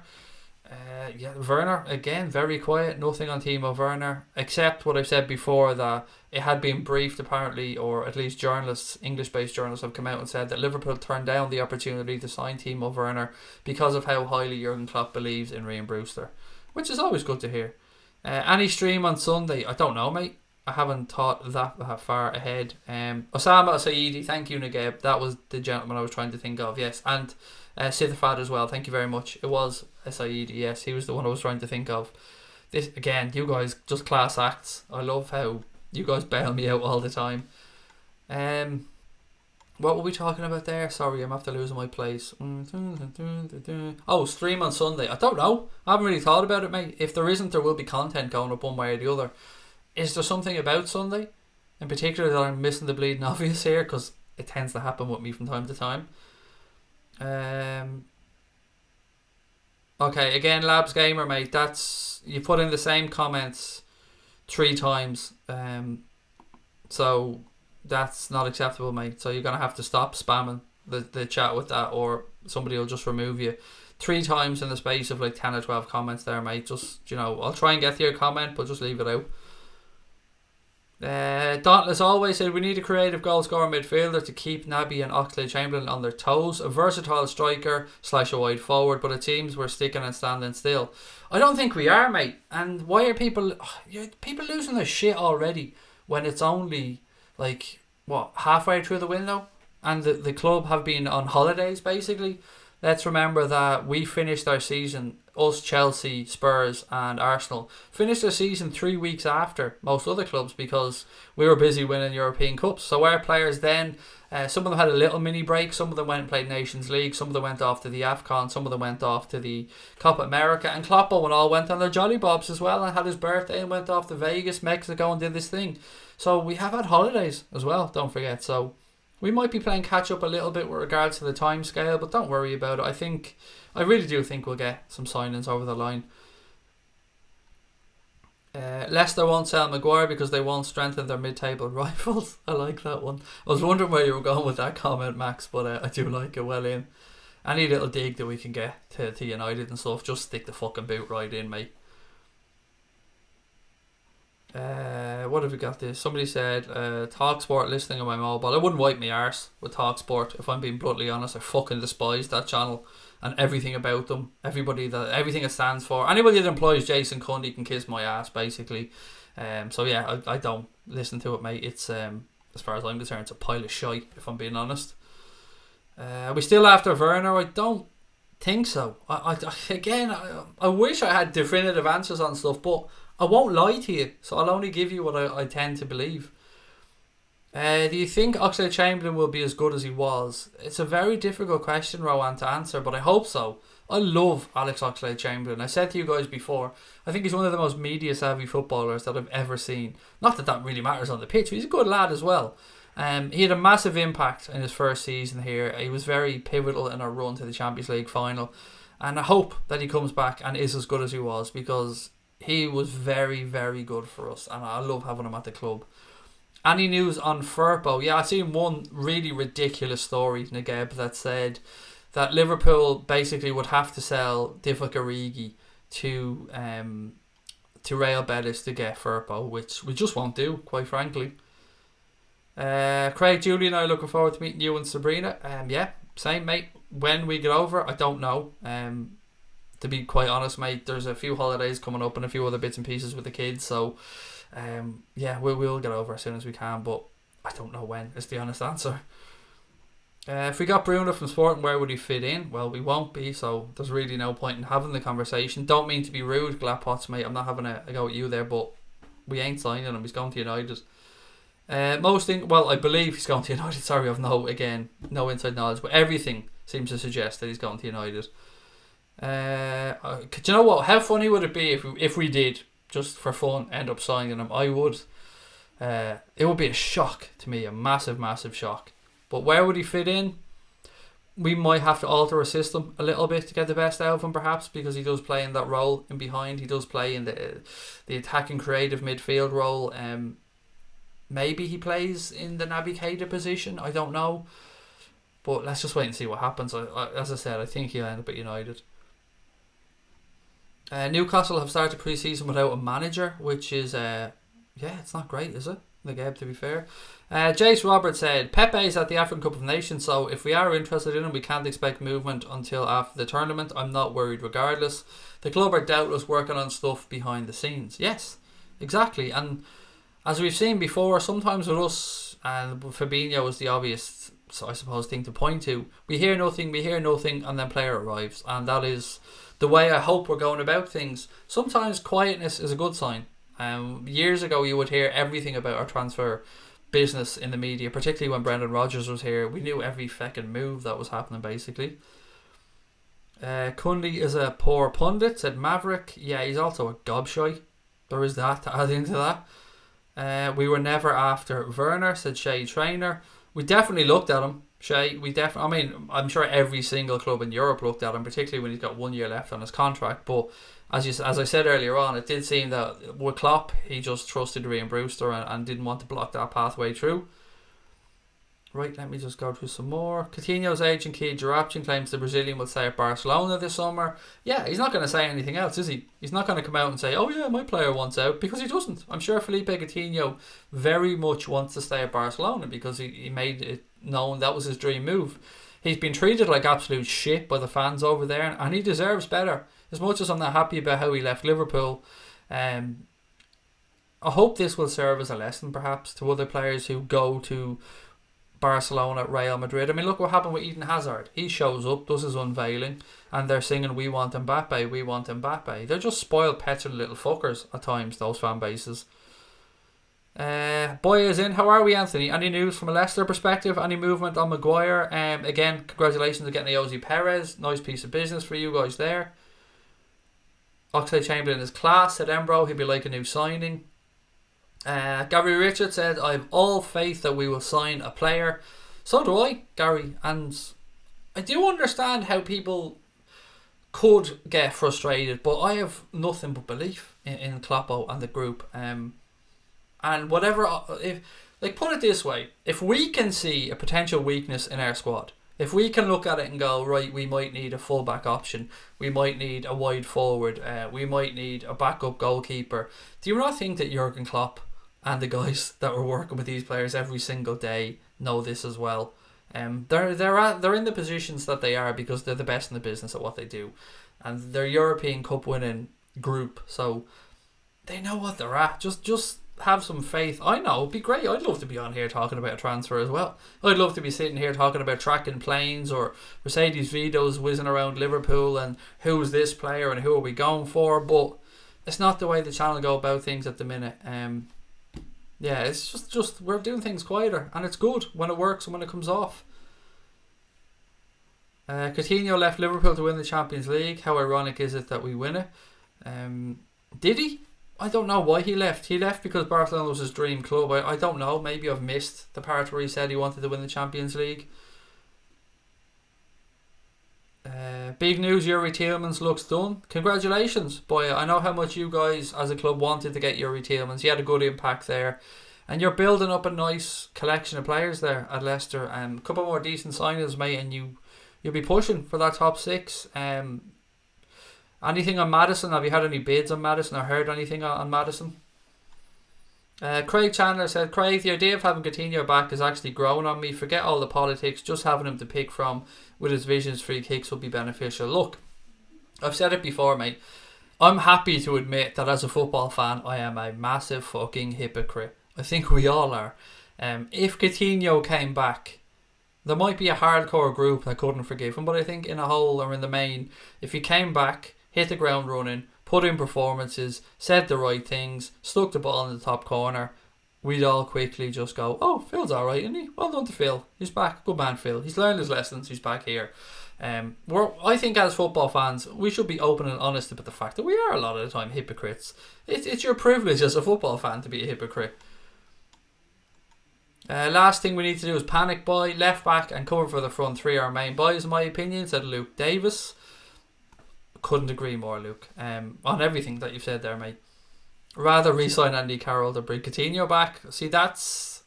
B: Werner, again, very quiet, nothing on Timo Werner, except what I've said before, that it had been briefed apparently, or at least journalists, English-based journalists have come out and said that Liverpool turned down the opportunity to sign Timo Werner because of how highly Jurgen Klopp believes in Ryan Brewster, which is always good to hear. Any stream on Sunday? I don't know, mate. I haven't thought that far ahead. Osama Saidi, thank you, Nagab. That was the gentleman I was trying to think of, yes. And Sithafad as well, thank you very much. It was Saidi, yes, he was the one I was trying to think of. This, again, you guys, just class acts. I love how you guys bail me out all the time. What were we talking about there? Sorry, I'm after losing my place. Oh, stream on Sunday. I don't know. I haven't really thought about it, mate. If there isn't, there will be content going up one way or the other. Is there something about Sunday in particular that I'm missing the bleeding obvious here? Because it tends to happen with me from time to time. Okay, again, Labs Gamer, mate. That's, you put in the same comments 3 times. So that's not acceptable, mate. So you're gonna have to stop spamming the chat with that, or somebody will just remove you. 3 times in the space of like 10 or 12 comments there, mate. Just, I'll try and get to your comment, but just leave it out. Dauntless always said we need a creative goal scorer midfielder to keep Naby and Oxlade-Chamberlain on their toes, a versatile striker / a wide forward, but it seems we're sticking and standing still. I don't think we are, mate. And why are people losing their shit already when it's only like halfway through the window and the club have been on holidays basically? Let's remember that we finished our season, us, Chelsea, Spurs and Arsenal, finished our season 3 weeks after most other clubs because we were busy winning European Cups. So our players then, some of them had a little mini break, some of them went and played Nations League, some of them went off to the AFCON, some of them went off to the Copa America, and Kloppo and all went on their jolly bobs as well and had his birthday and went off to Vegas, Mexico and did this thing. So we have had holidays as well, don't forget. So we might be playing catch up a little bit with regards to the time scale, but don't worry about it. I really do think we'll get some signings over the line. Leicester won't sell Maguire because they won't strengthen their mid-table rivals. I like that one. I was wondering where you were going with that comment, Max, but I do like it. Well in. Any little dig that we can get to United and stuff, just stick the fucking boot right in, mate. What have we got this? Somebody said TalkSport listening on my mobile. I wouldn't wipe my arse with TalkSport, if I'm being brutally honest. I fucking despise that channel and everything about them. Everything it stands for. Anybody that employs Jason Cundy can kiss my ass, basically. So yeah, I don't listen to it, mate. It's as far as I'm concerned, it's a pile of shite, if I'm being honest. Are we still after Werner? I don't think so. I wish I had definitive answers on stuff, but I won't lie to you, so I'll only give you what I tend to believe. Do you think Oxlade-Chamberlain will be as good as he was? It's a very difficult question, Rowan, to answer, but I hope so. I love Alex Oxlade-Chamberlain. I said to you guys before, I think he's one of the most media-savvy footballers that I've ever seen. Not that that really matters on the pitch, but he's a good lad as well. He had a massive impact in his first season here. He was very pivotal in our run to the Champions League final. And I hope that he comes back and is as good as he was, because he was very, very good for us, and I love having him at the club. Any news on Firpo? Yeah, I seen one really ridiculous story, Nageb, that said that Liverpool basically would have to sell Divock Origi to Real Betis to get Firpo, which we just won't do, quite frankly. Craig, Julie and I are looking forward to meeting you and Sabrina. Yeah, same, mate. When we get over, I don't know. To be quite honest, mate, there's a few holidays coming up and a few other bits and pieces with the kids, so yeah, we'll get over as soon as we can, but I don't know when, is the honest answer. If we got Bruno from Sporting, where would he fit in? Well, we won't be, so there's really no point in having the conversation. Don't mean to be rude, Glapots, mate. I'm not having a go at you there, but we ain't signing him. He's going to United. I believe he's going to United. Sorry, I've no inside knowledge, but everything seems to suggest that he's going to United. Do you know what? How funny would it be if we did, just for fun, end up signing him? I would. It would be a shock to me, a massive, massive shock. But where would he fit in? We might have to alter a system a little bit to get the best out of him, perhaps, because he does play in that role in behind. He does play in the attacking creative midfield role. Maybe he plays in the Naby Keita position. I don't know. But let's just wait and see what happens. As I said, I think he'll end up at United. Newcastle have started pre-season without a manager, which is it's not great, is it? The game, to be fair. Jace Roberts said Pepe's at the African Cup of Nations, so if we are interested in him, we can't expect movement until after the tournament. I'm not worried regardless. The club are doubtless working on stuff behind the scenes. Yes, exactly. And as we've seen before, sometimes with us, and Fabinho is the obvious, I suppose, thing to point to, we hear nothing, and then player arrives, and that is the way I hope we're going about things. Sometimes quietness is a good sign. Years ago, you would hear everything about our transfer business in the media, particularly when Brendan Rodgers was here. We knew every fucking move that was happening, basically. Cundy is a poor pundit, said Maverick. Yeah, he's also a gobshite. There is that to add into that. We were never after Werner, said Shay Trainer. We definitely looked at him, Shay. I'm sure every single club in Europe looked at him, particularly when he's got 1 year left on his contract. But as I said earlier on, it did seem that with Klopp, he just trusted Ryan Brewster and didn't want to block that pathway through. Right, let me just go through some more. Coutinho's agent Keith Jarabchin claims the Brazilian will stay at Barcelona this summer. Yeah, he's not going to say anything else, is he? He's not going to come out and say, oh yeah, my player wants out, because he doesn't. I'm sure Felipe Coutinho very much wants to stay at Barcelona because he made it known that was his dream move. He's been treated like absolute shit by the fans over there, and he deserves better. As much as I'm not happy about how he left Liverpool, I hope this will serve as a lesson perhaps to other players who go to Barcelona, Real Madrid. I mean, look what happened with Eden Hazard. He shows up, does his unveiling, and they're singing "We want Mbappe, we want Mbappe." They're just spoiled, petulant little fuckers at times, those fan bases. Boy is in. How are we, Anthony? Any news from a Leicester perspective? Any movement on Maguire? Again, congratulations on getting Ayoze Perez. Nice piece of business for you guys there. Oxlade Chamberlain is class, said Embro. He'd be like a new signing. Gary Richards said, I have all faith that we will sign a player. So do I, Gary. And I do understand how people could get frustrated, but I have nothing but belief in Kloppo and the group. And whatever, put it this way, if we can see a potential weakness in our squad, if we can look at it and go, right, we might need a full-back option, we might need a wide forward, we might need a backup goalkeeper, do you not think that Jurgen Klopp and the guys that were working with these players every single day know this as well? They're in the positions that they are because they're the best in the business at what they do, and they're European Cup winning group, so they know what they're at. Just have some faith. I know, it'd be great. I'd love to be on here talking about a transfer as well. I'd love to be sitting here talking about tracking planes or Mercedes Vito's whizzing around Liverpool and who's this player and who are we going for, but it's not the way the channel go about things at the minute. Yeah, it's just we're doing things quieter, and it's good when it works and when it comes off. Coutinho left Liverpool to win the Champions League. How ironic is it that we win it? Did he? I don't know why he left. He left because Barcelona was his dream club. I don't know. Maybe I've missed the part where he said he wanted to win the Champions League. Big news, Yuri Tielemans looks done. Congratulations, boy. I know how much you guys as a club wanted to get Yuri Tielemans. He had a good impact there. And you're building up a nice collection of players there at Leicester. A couple more decent signings, mate, and you'll be pushing for that top six. Anything on Maddison? Have you had any bids on Maddison or heard anything on Maddison? Craig Chandler said, Craig, the idea of having Coutinho back is actually growing on me. Forget all the politics. Just having him to pick from with his visions, free kicks will be beneficial. Look, I've said it before, mate. I'm happy to admit that as a football fan, I am a massive fucking hypocrite. I think we all are. If Coutinho came back, there might be a hardcore group that couldn't forgive him, but I think in a whole or in the main, if he came back, hit the ground running, put in performances, said the right things, stuck the ball in the top corner, we'd all quickly just go, oh, Phil's alright, isn't he? Well done to Phil. He's back. Good man, Phil. He's learned his lessons. He's back here. I think as football fans, we should be open and honest about the fact that we are a lot of the time hypocrites. It's your privilege as a football fan to be a hypocrite. Last thing we need to do is panic buy, left back and cover for the front three are main buys in my opinion, said Luke Davis. Couldn't agree more, Luke. On everything that you've said there, mate. Rather re-sign Andy Carroll to bring Coutinho back. See, that's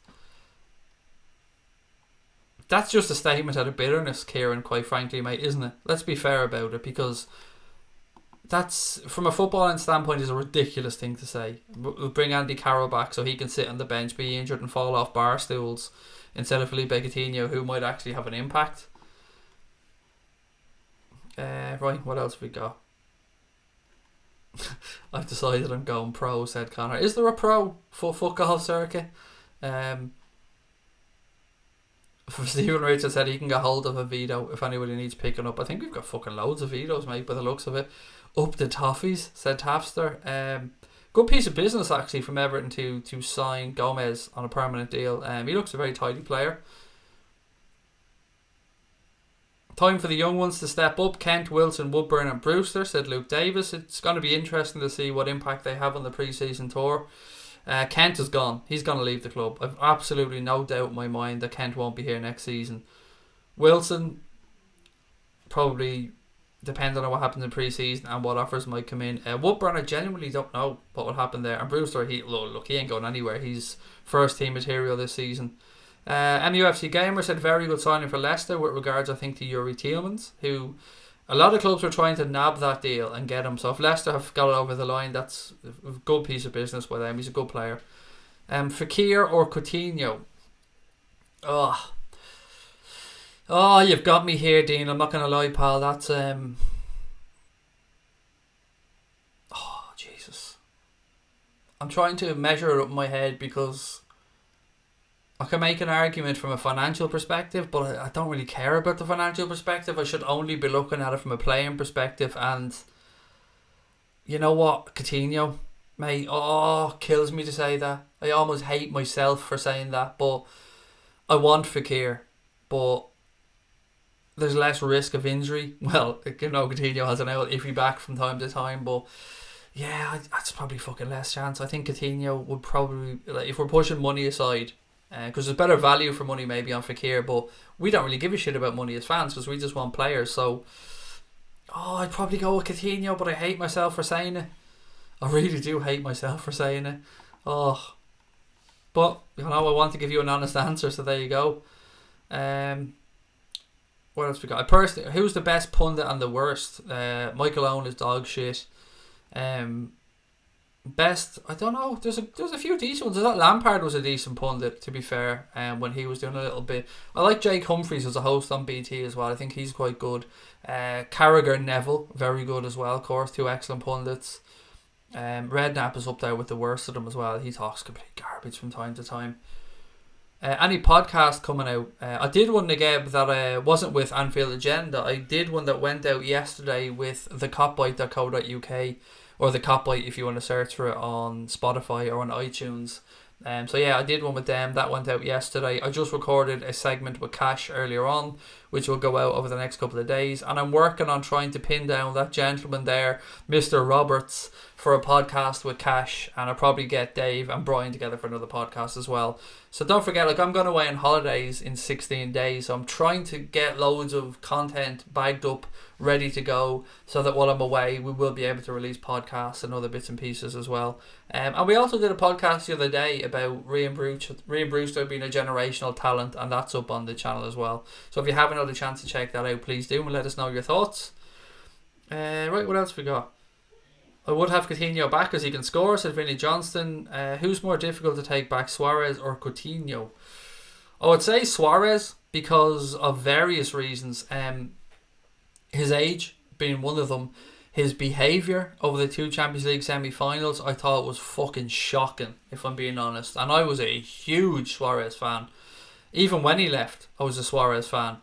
B: just a statement out of bitterness, Kieran, quite frankly, mate, isn't it? Let's be fair about it, because that's, from a footballing standpoint, is a ridiculous thing to say. We'll bring Andy Carroll back so he can sit on the bench, be injured and fall off bar stools instead of Philippe Coutinho, who might actually have an impact. Right, what else have we got? I've decided I'm going pro, said Connor. Is there a pro for football circuit? Stephen Richard said he can get hold of a veto if anybody needs picking up. I think we've got fucking loads of vetoes, mate, by the looks of it. Up the toffees, said Tapster. Good piece of business actually from Everton to sign Gomez on a permanent deal. He looks a very tidy player. Time for the young ones to step up. Kent, Wilson, Woodburn and Brewster, said Luke Davis. It's going to be interesting to see what impact they have on the pre-season tour. Kent is gone. He's going to leave the club. I've absolutely no doubt in my mind that Kent won't be here next season. Wilson, probably depending on what happens in pre-season and what offers might come in. Woodburn, I genuinely don't know what will happen there. And Brewster, he ain't going anywhere. He's first team material this season. MUFC Gamer said very good signing for Leicester with regards, I think, to Yuri Tielemans, who a lot of clubs were trying to nab that deal and get him. So if Leicester have got it over the line, that's a good piece of business by them. He's a good player. Fekir or Coutinho? Oh, you've got me here, Dean. I'm not going to lie, pal. That's Jesus. I'm trying to measure it up in my head because I can make an argument from a financial perspective, but I don't really care about the financial perspective. I should only be looking at it from a playing perspective. And you know what, Coutinho, mate, kills me to say that. I almost hate myself for saying that, but I want Fekir, but there's less risk of injury. Well, you know, Coutinho has an out iffy back from time to time, but yeah, that's probably fucking less chance. I think Coutinho would probably, like, if we're pushing money aside, because there's better value for money maybe on Fekir, but we don't really give a shit about money as fans because we just want players. So I'd probably go with Coutinho, but I hate myself for saying it. I really do hate myself for saying it. But you know, I want to give you an honest answer, so there you go. What else we got? Who's the best pundit and the worst? Michael Owen is dog shit. Best, I don't know. There's a few decent ones. I thought Lampard was a decent pundit, to be fair. When he was doing a little bit, I like Jake Humphries as a host on BT as well. I think he's quite good. Carragher, Neville, very good as well. Of course, two excellent pundits. Redknapp is up there with the worst of them as well. He talks complete garbage from time to time. Any podcast coming out? I did one again that wasn't with Anfield Agenda. I did one that went out yesterday with thecopbite.co.uk. Or the Cop Bite if you want to search for it on Spotify or on iTunes. So yeah, I did one with them. That went out yesterday. I just recorded a segment with Cash earlier on, which will go out over the next couple of days. And I'm working on trying to pin down that gentleman there, Mr. Roberts, for a podcast with Cash, and I'll probably get Dave and Brian together for another podcast as well. So don't forget, like, I'm going away on holidays in 16 days, so I'm trying to get loads of content bagged up, ready to go, so that while I'm away we will be able to release podcasts and other bits and pieces as well. And we also did a podcast the other day about Ryan Brewster being a generational talent, and that's up on the channel as well. So if you haven't had a chance to check that out, please do, and let us know your thoughts. Right, what else we got? I would have Coutinho back as he can score, said Vinnie Johnston. Who's more difficult to take back, Suarez or Coutinho? I would say Suarez because of various reasons. His age being one of them. His behaviour over the 2 Champions League semi-finals, I thought was fucking shocking, if I'm being honest. And I was a huge Suarez fan. Even when he left, I was a Suarez fan.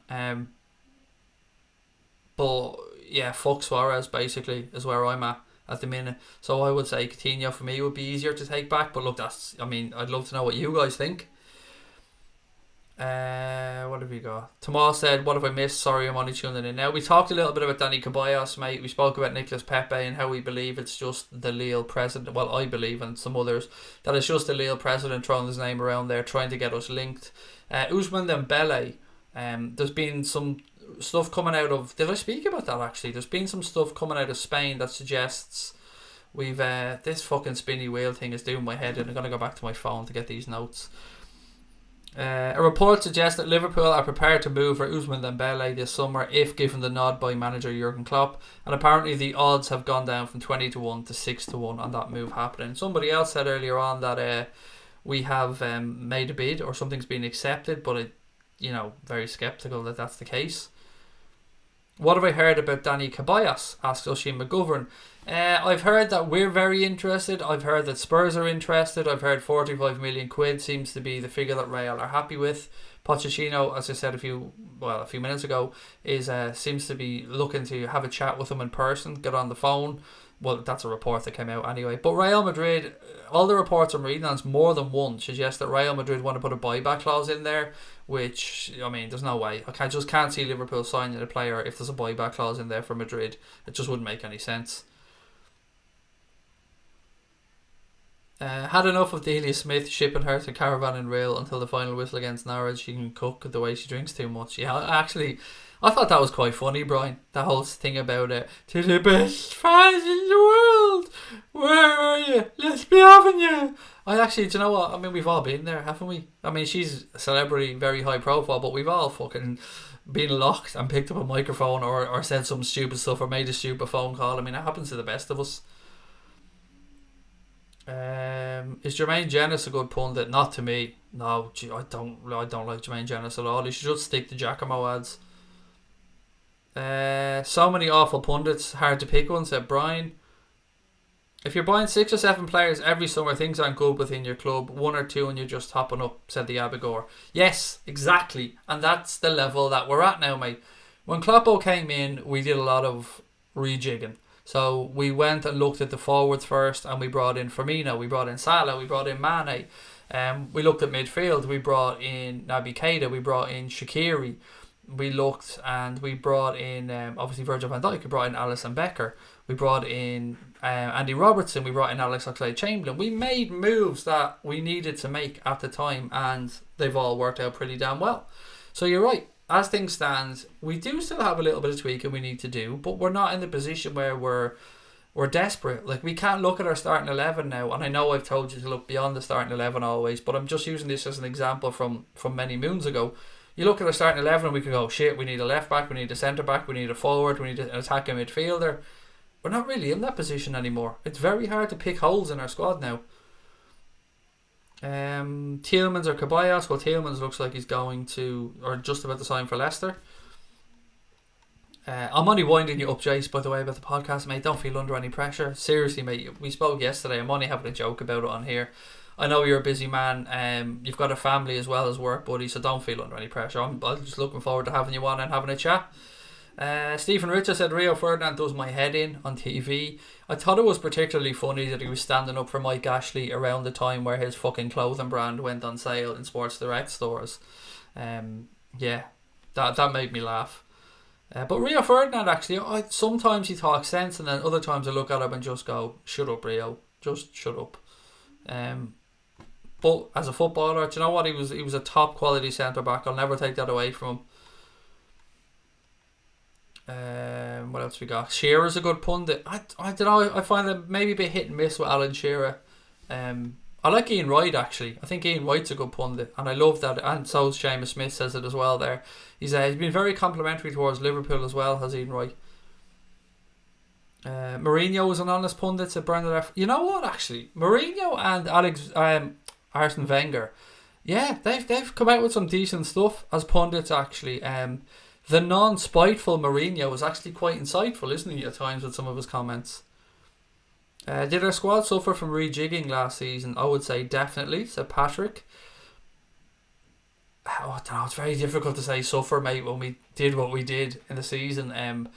B: But yeah, fuck Suarez basically is where I'm at the minute. So I would say Coutinho for me would be easier to take back. But look, I'd love to know what you guys think. What have we got? Tomas said, what have I missed? Sorry, I'm only tuning in now. We talked a little bit about Danny Ceballos, mate. We spoke about Nicolas Pepe and how we believe it's just the Lille president. Well, I believe, and some others, that it's just the Lille president throwing his name around there, trying to get us linked. Ousmane Dembele, there's been some stuff coming out of... Did I speak about that, actually? There's been some stuff coming out of Spain that suggests we've... this fucking spinny wheel thing is doing my head in. I'm going to go back to my phone to get these notes. A report suggests that Liverpool are prepared to move for Ousmane Dembele this summer if given the nod by manager Jurgen Klopp, and apparently the odds have gone down from 20-1 to 6-1 on that move happening. Somebody else said earlier on that we have made a bid or something's been accepted, but very sceptical that that's the case. What have I heard about Danny Ceballos? Asked Oisin McGovern. I've heard that we're very interested. I've heard that Spurs are interested. I've heard 45 million quid seems to be the figure that Raiola are happy with. Pochettino, as I said a few minutes ago, seems to be looking to have a chat with him in person, get on the phone. Well, that's a report that came out anyway. But Real Madrid, all the reports I'm reading, and it's more than one, suggest that Real Madrid want to put a buyback clause in there, which, there's no way. I just can't see Liverpool signing a player if there's a buyback clause in there for Madrid. It just wouldn't make any sense. Had enough of Delia Smith shipping her to Caravan and Rail until the final whistle against Norwich. She can cook the way she drinks too much. Yeah, actually, I thought that was quite funny, Brian. The whole thing about it. To the best fans in the world. Where are you? Let's be having you. I actually, do you know what? We've all been there, haven't we? She's a celebrity, very high profile, but we've all fucking been locked and picked up a microphone or said some stupid stuff or made a stupid phone call. It happens to the best of us. Is Jermaine Jenas a good pundit? Not to me. No, I don't like Jermaine Jenas at all. He should just stick to Giacomo ads. So many awful pundits, hard to pick one, said Brian. If you're buying 6 or 7 players every summer, things aren't good within your club. 1 or 2 and you're just topping up, said the Abigor. Yes, exactly. And that's the level that we're at now, mate. When Kloppo came in, we did a lot of rejigging. So we went and looked at the forwards first, and we brought in Firmino, we brought in Salah, we brought in Mane. We looked at midfield, we brought in Naby Keita, we brought in Shaqiri. We looked and we brought in obviously Virgil van Dijk, we brought in Alisson Becker, we brought in Andy Robertson, we brought in Alex Oxlade-Chamberlain. We made moves that we needed to make at the time, and they've all worked out pretty damn well. So you're right. As things stand, we do still have a little bit of tweaking we need to do, but we're not in the position where we're desperate. Like, we can't look at our starting 11 now, and I know I've told you to look beyond the starting 11 always, but I'm just using this as an example from many moons ago. You look at our starting 11 and we can go, shit, we need a left back, we need a centre back, we need a forward, we need an attacking midfielder. We're not really in that position anymore. It's very hard to pick holes in our squad now. Tielemans or Ceballos? Well, Tielemans looks like he's going to, or just about to sign for Leicester. I'm only winding you up, Jace, by the way, about the podcast, mate. Don't feel under any pressure. Seriously, mate, we spoke yesterday. I'm only having a joke about it on here. I know you're a busy man. You've got a family as well as work, buddy, so don't feel under any pressure. I'm just looking forward to having you on and having a chat. Stephen Richter said Rio Ferdinand does my head in on TV. I thought it was particularly funny that he was standing up for Mike Ashley around the time where his fucking clothing brand went on sale in Sports Direct stores. Yeah, that made me laugh. But Rio Ferdinand, actually, sometimes he talks sense, and then other times I look at him and just go, shut up, Rio. Just shut up. But as a footballer, do you know what? He was a top quality centre back. I'll never take that away from him. What else we got? Shearer's a good pundit. I don't know. I find them maybe a bit hit and miss with Alan Shearer. I like Ian Wright, actually. I think Ian Wright's a good pundit, and I love that. And so Seamus Smith says it as well. There, he's been very complimentary towards Liverpool as well, has Ian Wright. Mourinho was an honest pundit, said Brendan F. You know what? Actually, Mourinho and Arsene Wenger, yeah, they've come out with some decent stuff as pundits. Actually, the non-spiteful Mourinho was actually quite insightful, isn't he, at times with some of his comments. Did our squad suffer from rejigging last season? I would say definitely, said Patrick. I don't know, it's very difficult to say suffer, mate, when we did what we did in the season.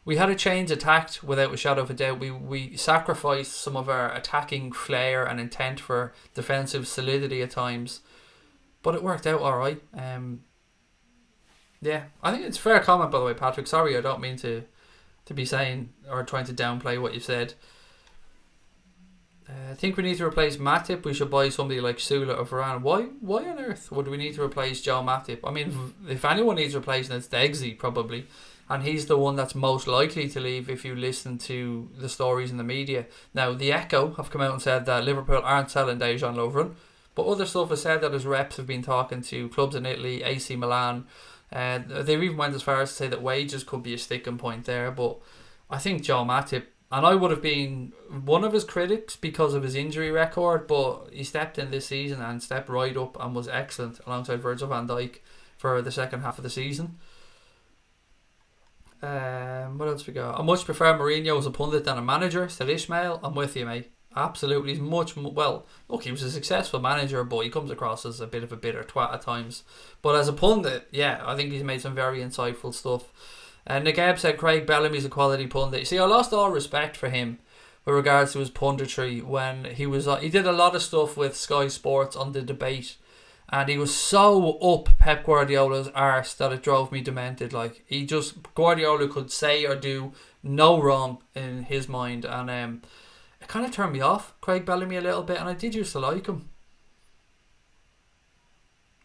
B: We had a change attacked without a shadow of a doubt. We sacrificed some of our attacking flair and intent for defensive solidity at times, but it worked out alright. Yeah, I think it's a fair comment, by the way, Patrick. Sorry, I don't mean to be saying or trying to downplay what you've said. I think we need to replace Matip. We should buy somebody like Sula or Varane. Why on earth would we need to replace Joe Matip? I mean, if anyone needs replacing, it's Degsy probably, and he's the one that's most likely to leave if you listen to the stories in the media. Now, the Echo have come out and said that Liverpool aren't selling Dejan Lovren, but other stuff has said that his reps have been talking to clubs in Italy, AC Milan. They even went as far as to say that wages could be a sticking point there, but I think Joe Matip, and I would have been one of his critics because of his injury record, but he stepped in this season and stepped right up and was excellent alongside Virgil van Dijk for the second half of the season. What else we got? I much prefer Mourinho as a pundit than a manager, said Ishmael. I'm with you, mate. Absolutely. He's well, look, he was a successful manager, but he comes across as a bit of a bitter twat at times. But as a pundit, yeah, I think he's made some very insightful stuff. Nagab said Craig Bellamy's a quality pundit. You see, I lost all respect for him with regards to his punditry when he did a lot of stuff with Sky Sports on The Debate, and he was so up Pep Guardiola's arse that it drove me demented. Like, Guardiola could say or do no wrong in his mind, and it kind of turned me off Craig Bellamy a little bit, and I did used to like him.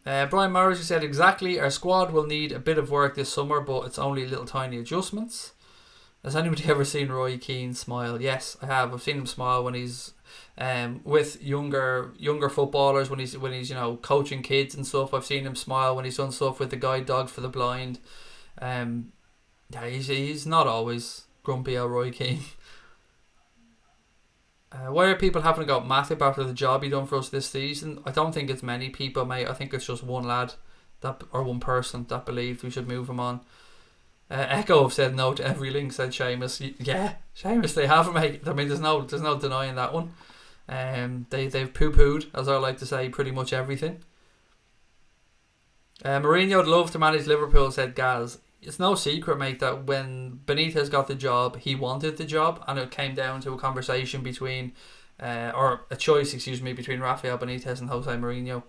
B: Brian Morrissey said, exactly, our squad will need a bit of work this summer, but it's only little tiny adjustments. Has anybody ever seen Roy Keane smile? Yes, I have. I've seen him smile when he's with younger footballers, when he's coaching kids and stuff. I've seen him smile when he's done stuff with the guide dogs for the blind. Yeah, he's not always grumpy old Roy Keane. Why are people having to go Matip after the job he done for us this season? I don't think it's many people, mate. I think it's just one lad or one person that believed we should move him on. Echo have said no to every link, said Seamus. Yeah, Seamus, they have, mate. I mean, there's no denying that one. They've poo-pooed, as I like to say, pretty much everything. Mourinho would love to manage Liverpool, said Gaz. It's no secret, mate, that when Benitez got the job, he wanted the job, and it came down to a conversation between between Rafael Benitez and Jose Mourinho.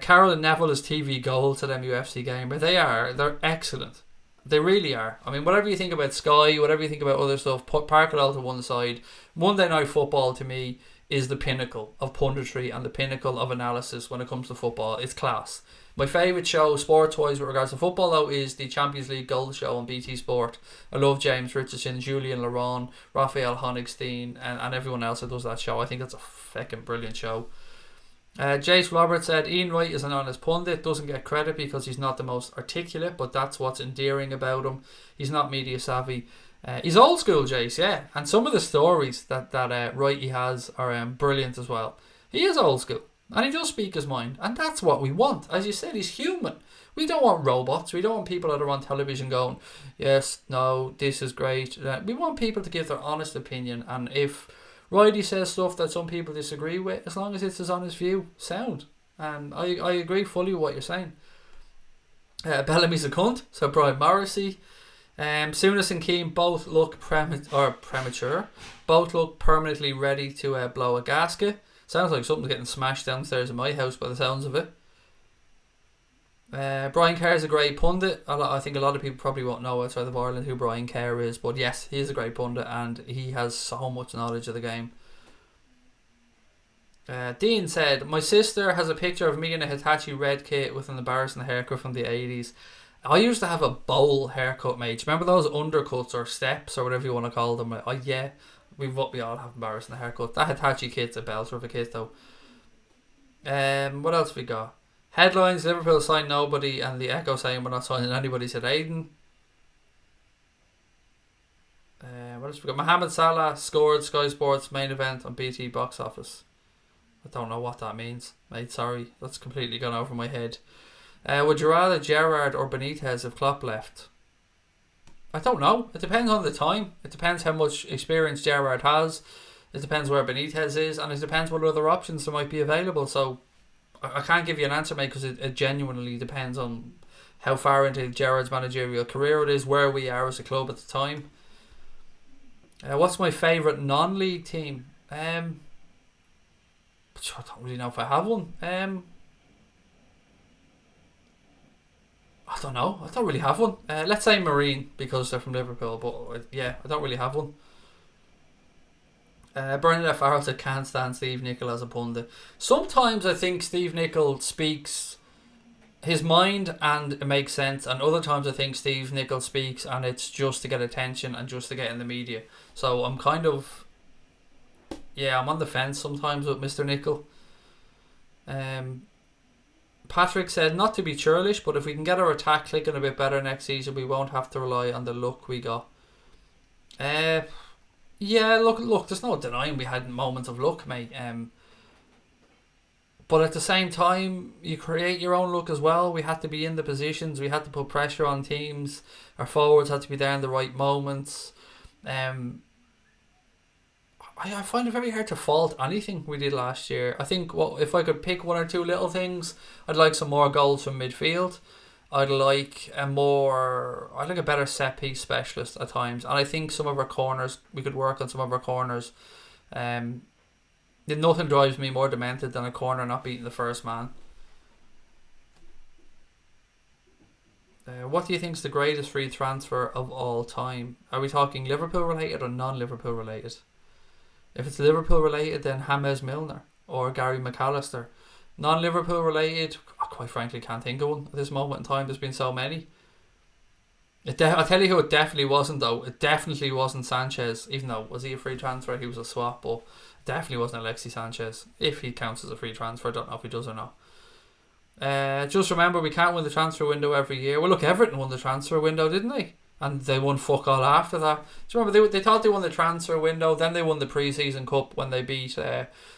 B: Carol and Neville is TV gold, said MUFC Gamer. They're excellent. They really are. I mean, whatever you think about Sky, whatever you think about other stuff, park it all to one side. Monday Night Football, to me, is the pinnacle of punditry and the pinnacle of analysis when it comes to football. It's class. My favourite show, sports-wise, with regards to football, though, is the Champions League Gold Show on BT Sport. I love James Richardson, Julian Laurent, Raphael Honigstein, and everyone else that does that show. I think that's a fucking brilliant show. Jace Robert said, Ian Wright is an honest pundit, doesn't get credit because he's not the most articulate, but that's what's endearing about him. He's not media savvy. He's old school, Jace, yeah. And some of the stories that Wrighty has are brilliant as well. He is old school. And he does speak his mind. And that's what we want. As you said, he's human. We don't want robots. We don't want people that are on television going, yes, no, this is great. We want people to give their honest opinion. And if Riley says stuff that some people disagree with, as long as it's his honest view, sound. And I agree fully with what you're saying. Bellamy's a cunt, so Brian Morrissey. Souness and Keane both look premature. Both look permanently ready to blow a gasket. Sounds like something's getting smashed downstairs in my house by the sounds of it. Brian Kerr is a great pundit. I think a lot of people probably won't know outside of Ireland who Brian Kerr is, but yes, he is a great pundit and he has so much knowledge of the game. Dean said, my sister has a picture of me in a Hitachi red kit with an embarrassing haircut from the 80s. I used to have a bowl haircut, mate. Do you remember those undercuts or steps or whatever you want to call them? Yeah, we all have embarrassing haircut. That Hitachi kit's a belter of a kit though. What else we got? Headlines, Liverpool signed nobody and the Echo saying we're not signing anybody, said Aiden. What else we got? Mohamed Salah scored Sky Sports main event on BT box office. I don't know what that means, mate. Sorry, that's completely gone over my head. Would you rather Gerrard or Benitez if Klopp left? I don't know. It depends on the time. It depends how much experience Gerrard has. It depends where Benitez is, and it depends what other options there might be available. So I can't give you an answer, mate, because it genuinely depends on how far into Gerrard's managerial career it is, where we are as a club at the time. What's my favourite non-league team? I don't really know if I have one. I don't know. I don't really have one. Let's say Marine because they're from Liverpool, but yeah, I don't really have one. Bernadette Farrell said can't stand Steve Nicol as a pundit. Sometimes I think Steve Nicol speaks his mind and it makes sense, and other times I think Steve Nicol speaks and it's just to get attention and just to get in the media. So I'm kind of, yeah, I'm on the fence sometimes with Mr. Nicol. Patrick said not to be churlish, but if we can get our attack clicking a bit better next season, we won't have to rely on the luck we got. Yeah, look, there's no denying we had moments of luck, mate. But at the same time, you create your own luck as well. We had to be in the positions. We had to put pressure on teams. Our forwards had to be there in the right moments. I find it very hard to fault anything we did last year. I think if I could pick one or two little things, I'd like some more goals from midfield. I'd like a better set piece specialist at times, and I think some of our corners, we could work on some of our corners. Nothing drives me more demented than a corner not beating the first man. What do you think is the greatest free transfer of all time? Are we talking Liverpool related or non-Liverpool related? If it's Liverpool related, then James Milner or Gary McAllister. Non-Liverpool related, I quite frankly can't think of one at this moment in time. There's been so many. I'll tell you who it definitely wasn't though. It definitely wasn't Sanchez, even though was he a free transfer? He was a swap, but it definitely wasn't Alexis Sanchez. If he counts as a free transfer, I don't know if he does or not. Just remember, we can't win the transfer window every year. Well, look, Everton won the transfer window, didn't they? And they won fuck all after that. Do you remember they thought they won the transfer window, then they won the pre-season cup when they beat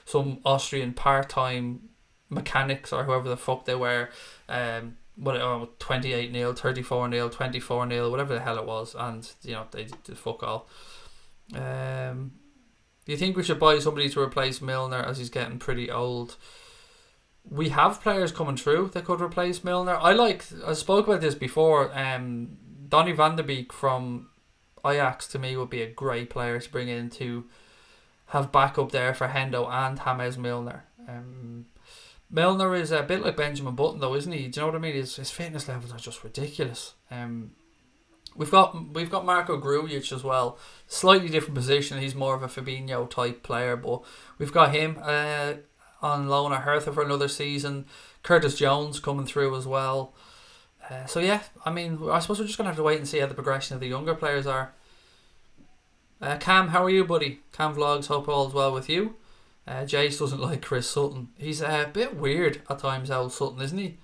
B: some Austrian part-time mechanics or whoever the fuck they were. 28-0, 34-0, 24-0, whatever the hell it was, and they did fuck all. Do you think we should buy somebody to replace Milner as he's getting pretty old? We have players coming through that could replace Milner. I spoke about this before. Donny van der Beek from Ajax to me would be a great player to bring in to have backup there for Hendo and James Milner. Milner is a bit like Benjamin Button though, isn't he? Do you know what I mean? His fitness levels are just ridiculous. We've got Marco Grujic as well. Slightly different position. He's more of a Fabinho type player, but we've got him on loan at Hertha for another season. Curtis Jones coming through as well. So yeah, I mean, I suppose we're just going to have to wait and see how the progression of the younger players are. Cam, how are you, buddy? Cam Vlogs, hope all's well with you. Jace doesn't like Chris Sutton. He's a bit weird at times, old Sutton, isn't he?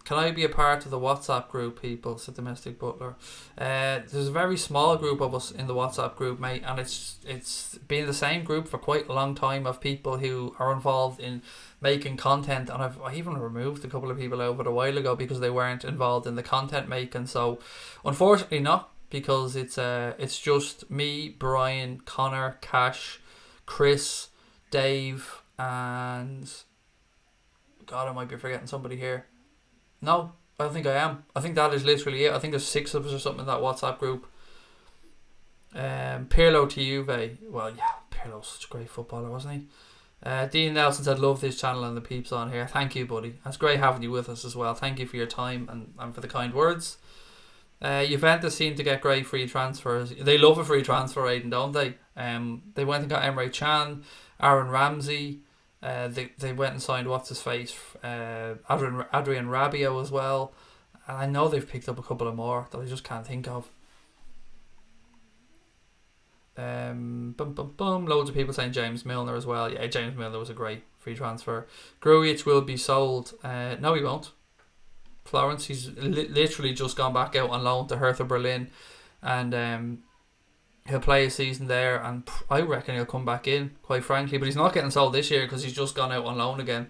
B: Can I be a part of the WhatsApp group, people? Said Domestic Butler. There's a very small group of us in the WhatsApp group, mate, and it's been the same group for quite a long time of people who are involved in making content, and I even removed a couple of people over a while ago because they weren't involved in the content making. So unfortunately not, because it's just me, Brian, Connor, Cash, Chris, Dave, and God, I might be forgetting somebody here. No, I don't think I am. I think that is literally it. I think there's 6 of us or something in that WhatsApp group. Pirlo to Juve. Well, yeah, Pirlo's such a great footballer, wasn't he? Dean Nelson said, love this channel and the peeps on here. Thank you, buddy. It's great having you with us as well. Thank you for your time and for the kind words. Juventus seem to get great free transfers. They love a free transfer, Aiden, don't they? They went and got Emre Can, Aaron Ramsey. They went and signed what's his face, Adrian Rabiot as well. And I know they've picked up a couple of more that I just can't think of. Loads of people saying James Milner as well. Yeah, James Milner was a great free transfer. Grujic will be sold. No, he won't. Florence, he's literally just gone back out on loan to Hertha Berlin, and he'll play a season there, and I reckon he'll come back in, quite frankly, but he's not getting sold this year because he's just gone out on loan again.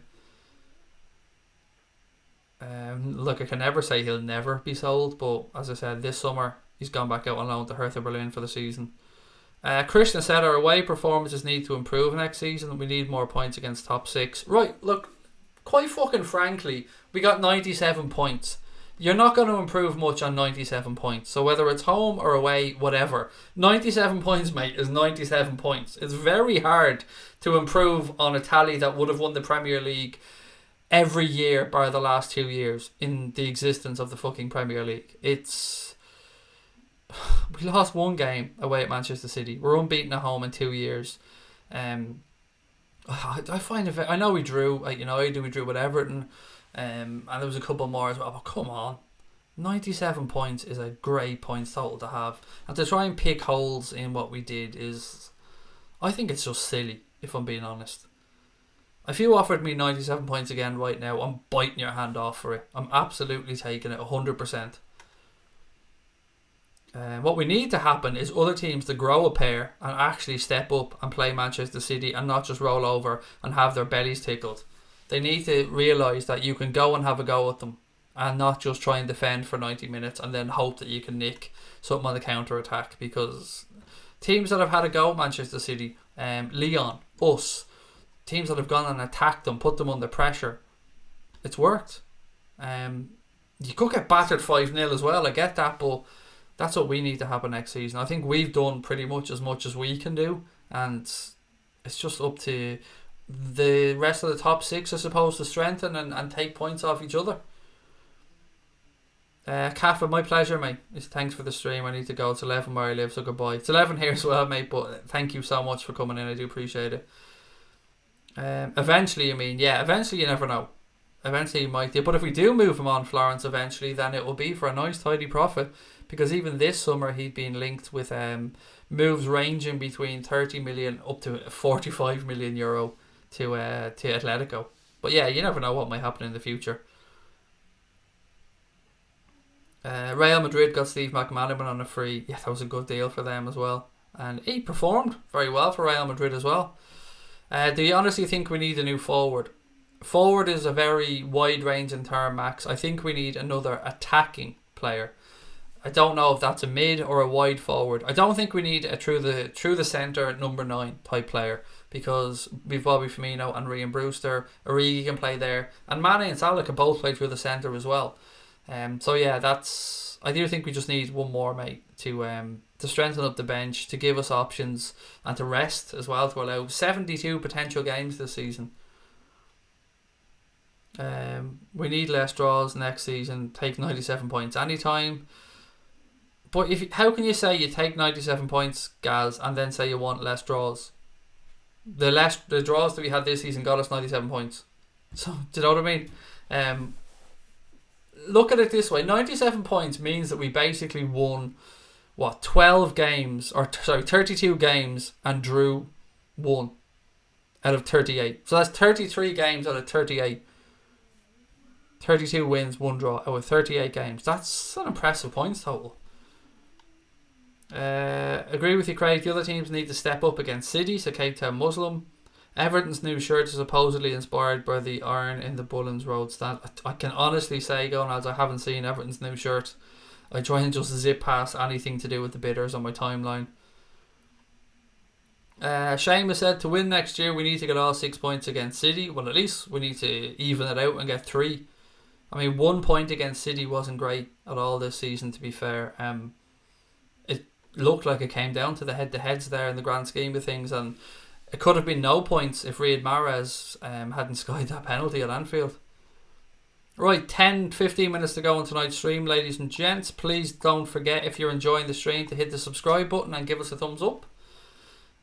B: Look, I can never say he'll never be sold, but as I said, this summer he's gone back out on loan to Hertha Berlin for the season. Krishna said our away performances need to improve next season. We need more points against top six. Right, look, quite fucking frankly, we got 97 points. You're not going to improve much on 97 points. So whether it's home or away, whatever, 97 points, mate, is 97 points. It's very hard to improve on a tally that would have won the Premier League every year bar the last 2 years in the existence of the fucking Premier League. We lost one game away at Manchester City. We're unbeaten at home in 2 years. I find it. I know we drew at United, we drew with Everton, and there was a couple more as well. But come on, 97 points is a great points total to have, and to try and pick holes in what we did is, I think it's just silly. If I'm being honest, if you offered me 97 points again right now, I'm biting your hand off for it. I'm absolutely taking it 100%. What we need to happen is other teams to grow a pair and actually step up and play Manchester City and not just roll over and have their bellies tickled. They need to realise that you can go and have a go at them and not just try and defend for 90 minutes and then hope that you can nick something on the counter-attack, because teams that have had a go at Manchester City, Lyon, us, teams that have gone and attacked them, put them under pressure, it's worked. You could get battered 5-0 as well, I get that, but that's what we need to happen next season. I think we've done pretty much as we can do, and it's just up to the rest of the top six, I suppose, to strengthen and take points off each other. Kaffa, my pleasure, mate. Thanks for the stream. I need to go. It's 11 where I live, so goodbye. It's 11 here as well, mate, but thank you so much for coming in. I do appreciate it. Eventually, eventually you never know. Eventually you might do. But if we do move him on, Florence, eventually, then it will be for a nice tidy profit, because even this summer he'd been linked with moves ranging between 30 million up to 45 million euro to Atletico. But yeah, you never know what might happen in the future. Real Madrid got Steve McManaman on a free. Yeah, that was a good deal for them as well, and he performed very well for Real Madrid as well. Do you honestly think we need a new forward? Forward is a very wide range in term, Max. I think we need another attacking player. I don't know if that's a mid or a wide forward. I don't think we need a through the centre number 9 type player, because we've Bobby Firmino and Ryan Brewster. Origi can play there, and Mane and Salah can both play through the centre as well. So yeah, I do think we just need one more, mate, to strengthen up the bench, to give us options, and to rest as well, to allow 72 potential games this season. We need less draws next season. Take 97 points anytime. But how can you say you take 97 points, Gaz, and then say you want less draws? The draws that we had this season got us 97 points. So, do you know what I mean? Look at it this way: 97 points means that we basically won 12 games, 32 games, and drew 1 out of 38. So that's 33 games out of 38. 32 wins, 1 draw out of 38 games. That's an impressive points total. Agree with you, Craig. The other teams need to step up against City, so Cape Town Muslim. Everton's new shirt is supposedly inspired by the iron in the Bullens Road stand. I can honestly say, going as I haven't seen Everton's new shirt. I try and just zip past anything to do with the bidders on my timeline. Seamus said to win next year we need to get all 6 points against City. Well, at least we need to even it out and get 3. I mean, 1 point against City wasn't great at all this season, to be fair. It looked like it came down to the head-to-heads there in the grand scheme of things, and It could have been no points if Riyad Mahrez hadn't skied that penalty at Anfield. Right, 10-15 minutes to go on tonight's stream, ladies and gents. Please don't forget, if you're enjoying the stream, to hit the subscribe button and give us a thumbs up.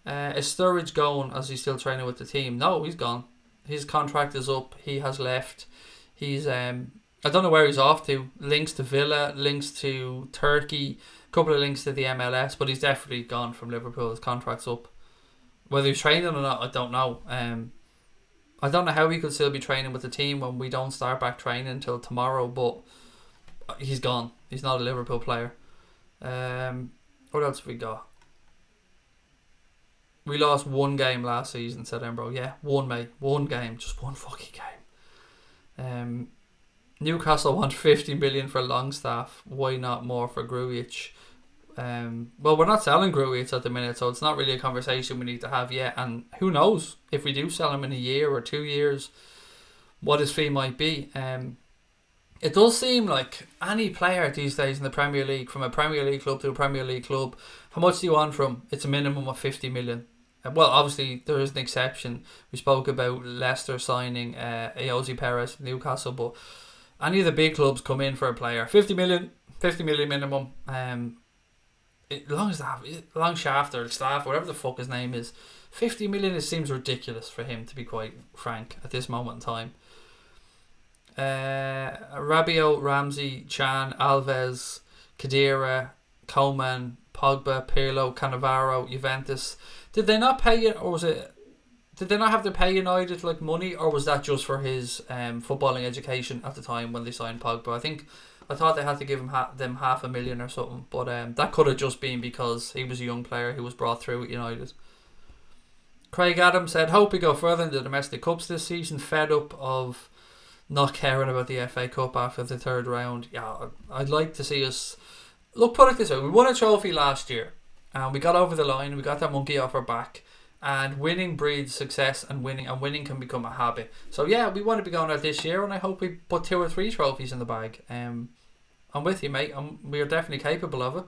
B: Is Sturridge going as he's still training with the team? No, he's gone. His contract is up. He has left. He's I don't know where he's off to. Links to Villa, links to Turkey, a couple of links to the MLS, but he's definitely gone from Liverpool. His contract's up. Whether he's training or not, I don't know. I don't know how he could still be training with the team when we don't start back training until tomorrow, but he's gone. He's not a Liverpool player. What else have we got? We lost one game last season, said Embro. Yeah, one, mate. One game. Just one fucking game. Newcastle want 50 million for Longstaff. Why not more for Grujic? Well, we're not selling Grujic at the minute, so it's not really a conversation we need to have yet. And who knows if we do sell him in a year or 2 years, what his fee might be. It does seem like any player these days in the Premier League, from a Premier League club to a Premier League club, how much do you want from? It's a minimum of 50 million. Well, obviously there is an exception. We spoke about Leicester signing Ayoze Perez from Newcastle, but any of the big clubs come in for a player, 50 million minimum. Longshaft or Staff, whatever the fuck his name is, 50 million, it seems ridiculous for him, to be quite frank, at this moment in time. Rabiot, Ramsey, Chan, Alves, Khedira, Coman, Pogba, Pirlo, Cannavaro, Juventus. Did they not pay it, or was it? Did they not have to pay United like money, or was that just for his footballing education at the time when they signed Pogba? I thought they had to give him them $500,000 or something, but that could have just been because he was a young player who was brought through at United. Craig Adams said, hope we go further in the domestic cups this season. Fed up of not caring about the FA Cup after the third round. Yeah, I'd like to see us. Look, put it this way: we won a trophy last year, and we got over the line. We got that monkey off our back. And winning breeds success, and winning can become a habit. So yeah, we want to be going out this year, and I hope we put 2 or 3 trophies in the bag. I'm with you, mate. We are definitely capable of it.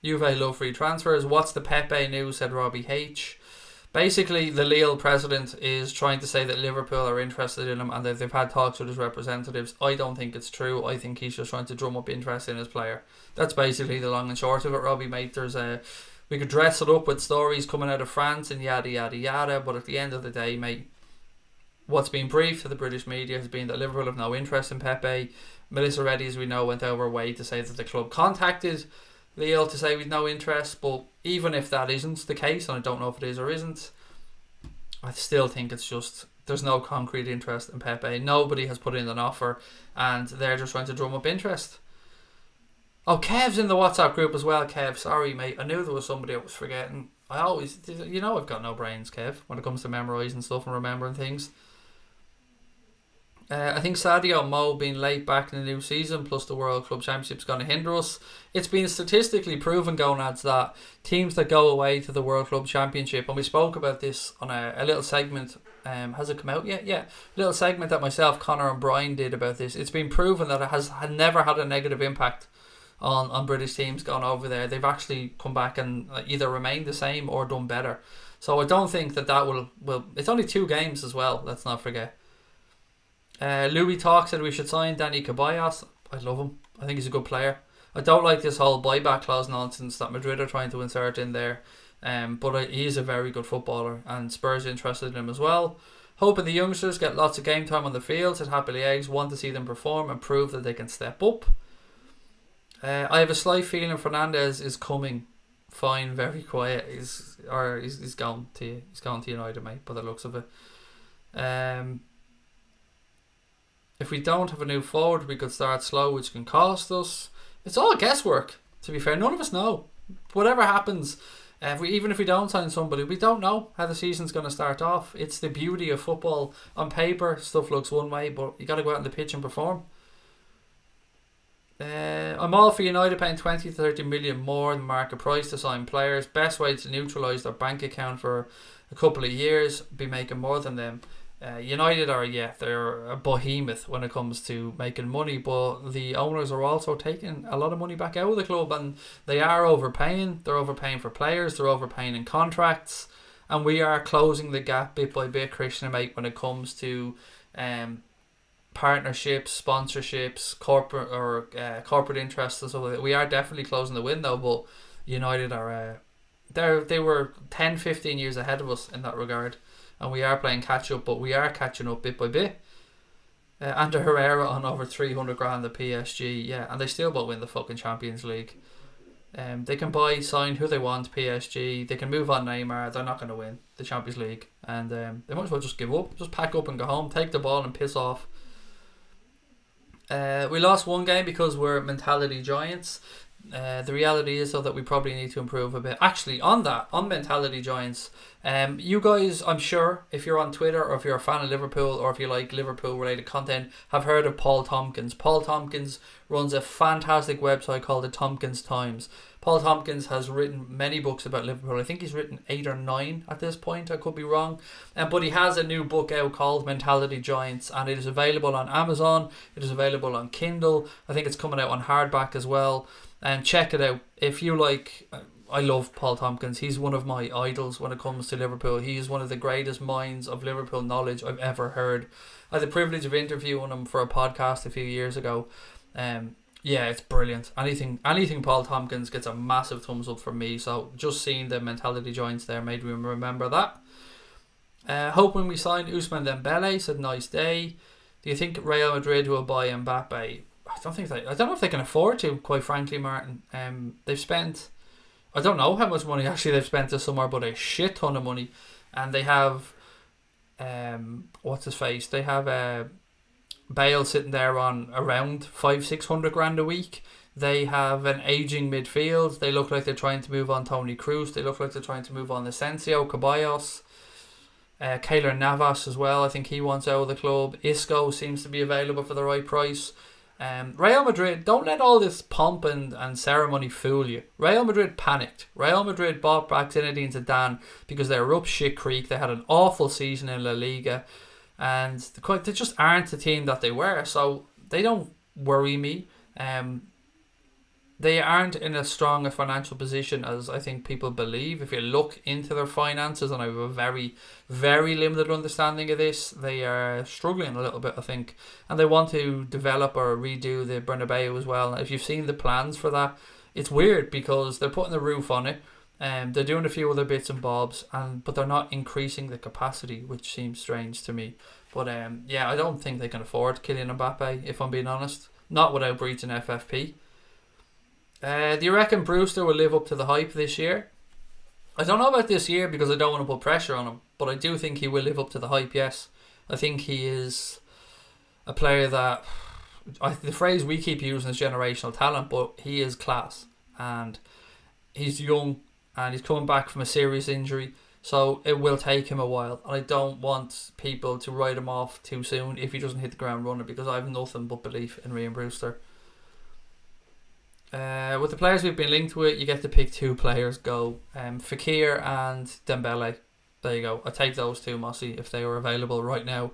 B: Juve love free transfers. What's the Pepe news? Said Robbie H. Basically, the Lille president is trying to say that Liverpool are interested in him, and they've had talks with his representatives. I don't think it's true. I think he's just trying to drum up interest in his player. That's basically the long and short of it, Robbie, mate. We could dress it up with stories coming out of France and yada yada yada, but at the end of the day, mate, what's been briefed to the British media has been that Liverpool have no interest in Pepe. Melissa Reddy, as we know, went over her way to say that the club contacted Lille to say we've no interest, but even if that isn't the case, and I don't know if it is or isn't, I still think it's just there's no concrete interest in Pepe. Nobody has put in an offer, and they're just trying to drum up interest. Oh, Kev's in the WhatsApp group as well. Kev, sorry mate, I knew there was somebody I was forgetting. I've got no brains, Kev, when it comes to memorising stuff and remembering things. I think Sadio Mo being late back in the new season plus the World Club Championship is going to hinder us. It's been statistically proven, Gonads, that teams that go away to the World Club Championship, and we spoke about this on a little segment, has it come out yet? Yeah, a little segment that myself, Connor and Brian did about this. It's been proven that it has never had a negative impact on British teams going over there. They've actually come back and either remained the same or done better. So I don't think that will it's only 2 games as well, let's not forget. Louis Talk said we should sign Danny Ceballos. I love him. I think he's a good player. I don't like this whole buyback clause nonsense that Madrid are trying to insert in there. But he is a very good footballer, and Spurs are interested in him as well. Hoping the youngsters get lots of game time on the field. Said Happily Eggs, want to see them perform and prove that they can step up. I have a slight feeling Fernandes is coming. Fine, very quiet. He's gone to United, mate, by the looks of it. If we don't have a new forward, we could start slow, which can cost us. It's all guesswork, to be fair. None of us know. Whatever happens, even if we don't sign somebody, we don't know how the season's going to start off. It's the beauty of football. On paper, stuff looks one way, but you got to go out on the pitch and perform. I'm all for United paying 20 to 30 million more than market price to sign players. Best way to neutralise their bank account for a couple of years, be making more than them. United are, they're a behemoth when it comes to making money, but the owners are also taking a lot of money back out of the club, and they are overpaying. They're overpaying for players, they're overpaying in contracts, and we are closing the gap bit by bit, Christian and mate, when it comes to partnerships, sponsorships, corporate interests and stuff like that. We are definitely closing the window, but United are they were 10-15 years ahead of us in that regard. And we are playing catch up, but we are catching up bit by bit. Ander Herrera on over 300 grand at PSG, and they still won't win the fucking Champions League. They can sign who they want, PSG. They can move on Neymar. They're not going to win the Champions League, and they might as well just give up, just pack up and go home, take the ball and piss off. We lost one game because we're mentality giants. The reality is though that we probably need to improve a bit. Actually, on mentality giants, you guys, I'm sure, if you're on Twitter or if you're a fan of Liverpool or if you like Liverpool related content, have heard of Paul Tompkins. Paul Tompkins runs a fantastic website called the Tompkins Times. Paul Tompkins has written many books about Liverpool. I think he's written 8 or 9 at this point. I could be wrong. But he has a new book out called Mentality Giants, and it is available on Amazon. It is available on Kindle. I think it's coming out on hardback as well. And check it out. If you like, I love Paul Tompkins. He's one of my idols when it comes to Liverpool. He is one of the greatest minds of Liverpool knowledge I've ever heard. I had the privilege of interviewing him for a podcast a few years ago. It's brilliant. Anything Paul Tompkins gets a massive thumbs up from me. So just seeing the mentality joints there made me remember that. Hoping we signed Ousmane Dembele. Said nice day. Do you think Real Madrid will buy Mbappe? I don't know if they can afford to, quite frankly, Martin. They've spent, I don't know how much money actually they've spent this summer, but a shit ton of money. And they have what's his face? They have Bale sitting there on around 500-600 grand a week. They have an aging midfield. They look like they're trying to move on Toni Kroos. They look like they're trying to move on Asensio, Ceballos, Keylor Navas as well. I think he wants out of the club. Isco seems to be available for the right price. Real Madrid, don't let all this pomp and ceremony fool you. Real Madrid panicked. Real Madrid bought back Zinedine Zidane because they were up shit creek. They had an awful season in La Liga, and they just aren't the team that they were. So they don't worry me. They aren't in as strong a financial position as I think people believe. If you look into their finances, and I have a very, very limited understanding of this, they are struggling a little bit, I think. And they want to develop or redo the Bernabeu as well. If you've seen the plans for that, it's weird because they're putting the roof on it. They're doing a few other bits and bobs, but they're not increasing the capacity, which seems strange to me. But I don't think they can afford Kylian Mbappe, if I'm being honest. Not without breaching FFP. Do you reckon Brewster will live up to the hype this year? I don't know about this year because I don't want to put pressure on him, but I do think he will live up to the hype, yes. I think he is a player that, the phrase we keep using is generational talent, but he is class, and he's young, and he's coming back from a serious injury, so it will take him a while, and I don't want people to write him off too soon if he doesn't hit the ground running, because I have nothing but belief in Ryan Brewster. With the players we've been linked with, you get to pick 2 players. Go Fekir and Dembele. There you go. I take those 2, Mossy, if they were available right now.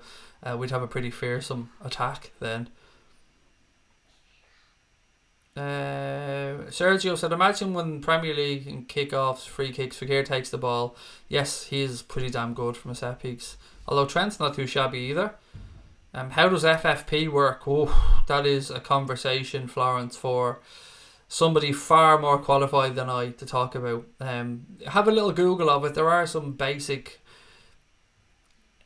B: We'd have a pretty fearsome attack then. Sergio said, imagine when Premier League in kickoffs, free kicks, Fekir takes the ball. Yes, he is pretty damn good from a set piece. Although Trent's not too shabby either. How does FFP work? Oh, that is a conversation, Florence, for somebody far more qualified than I to talk about. Have a little Google of it. There are some basic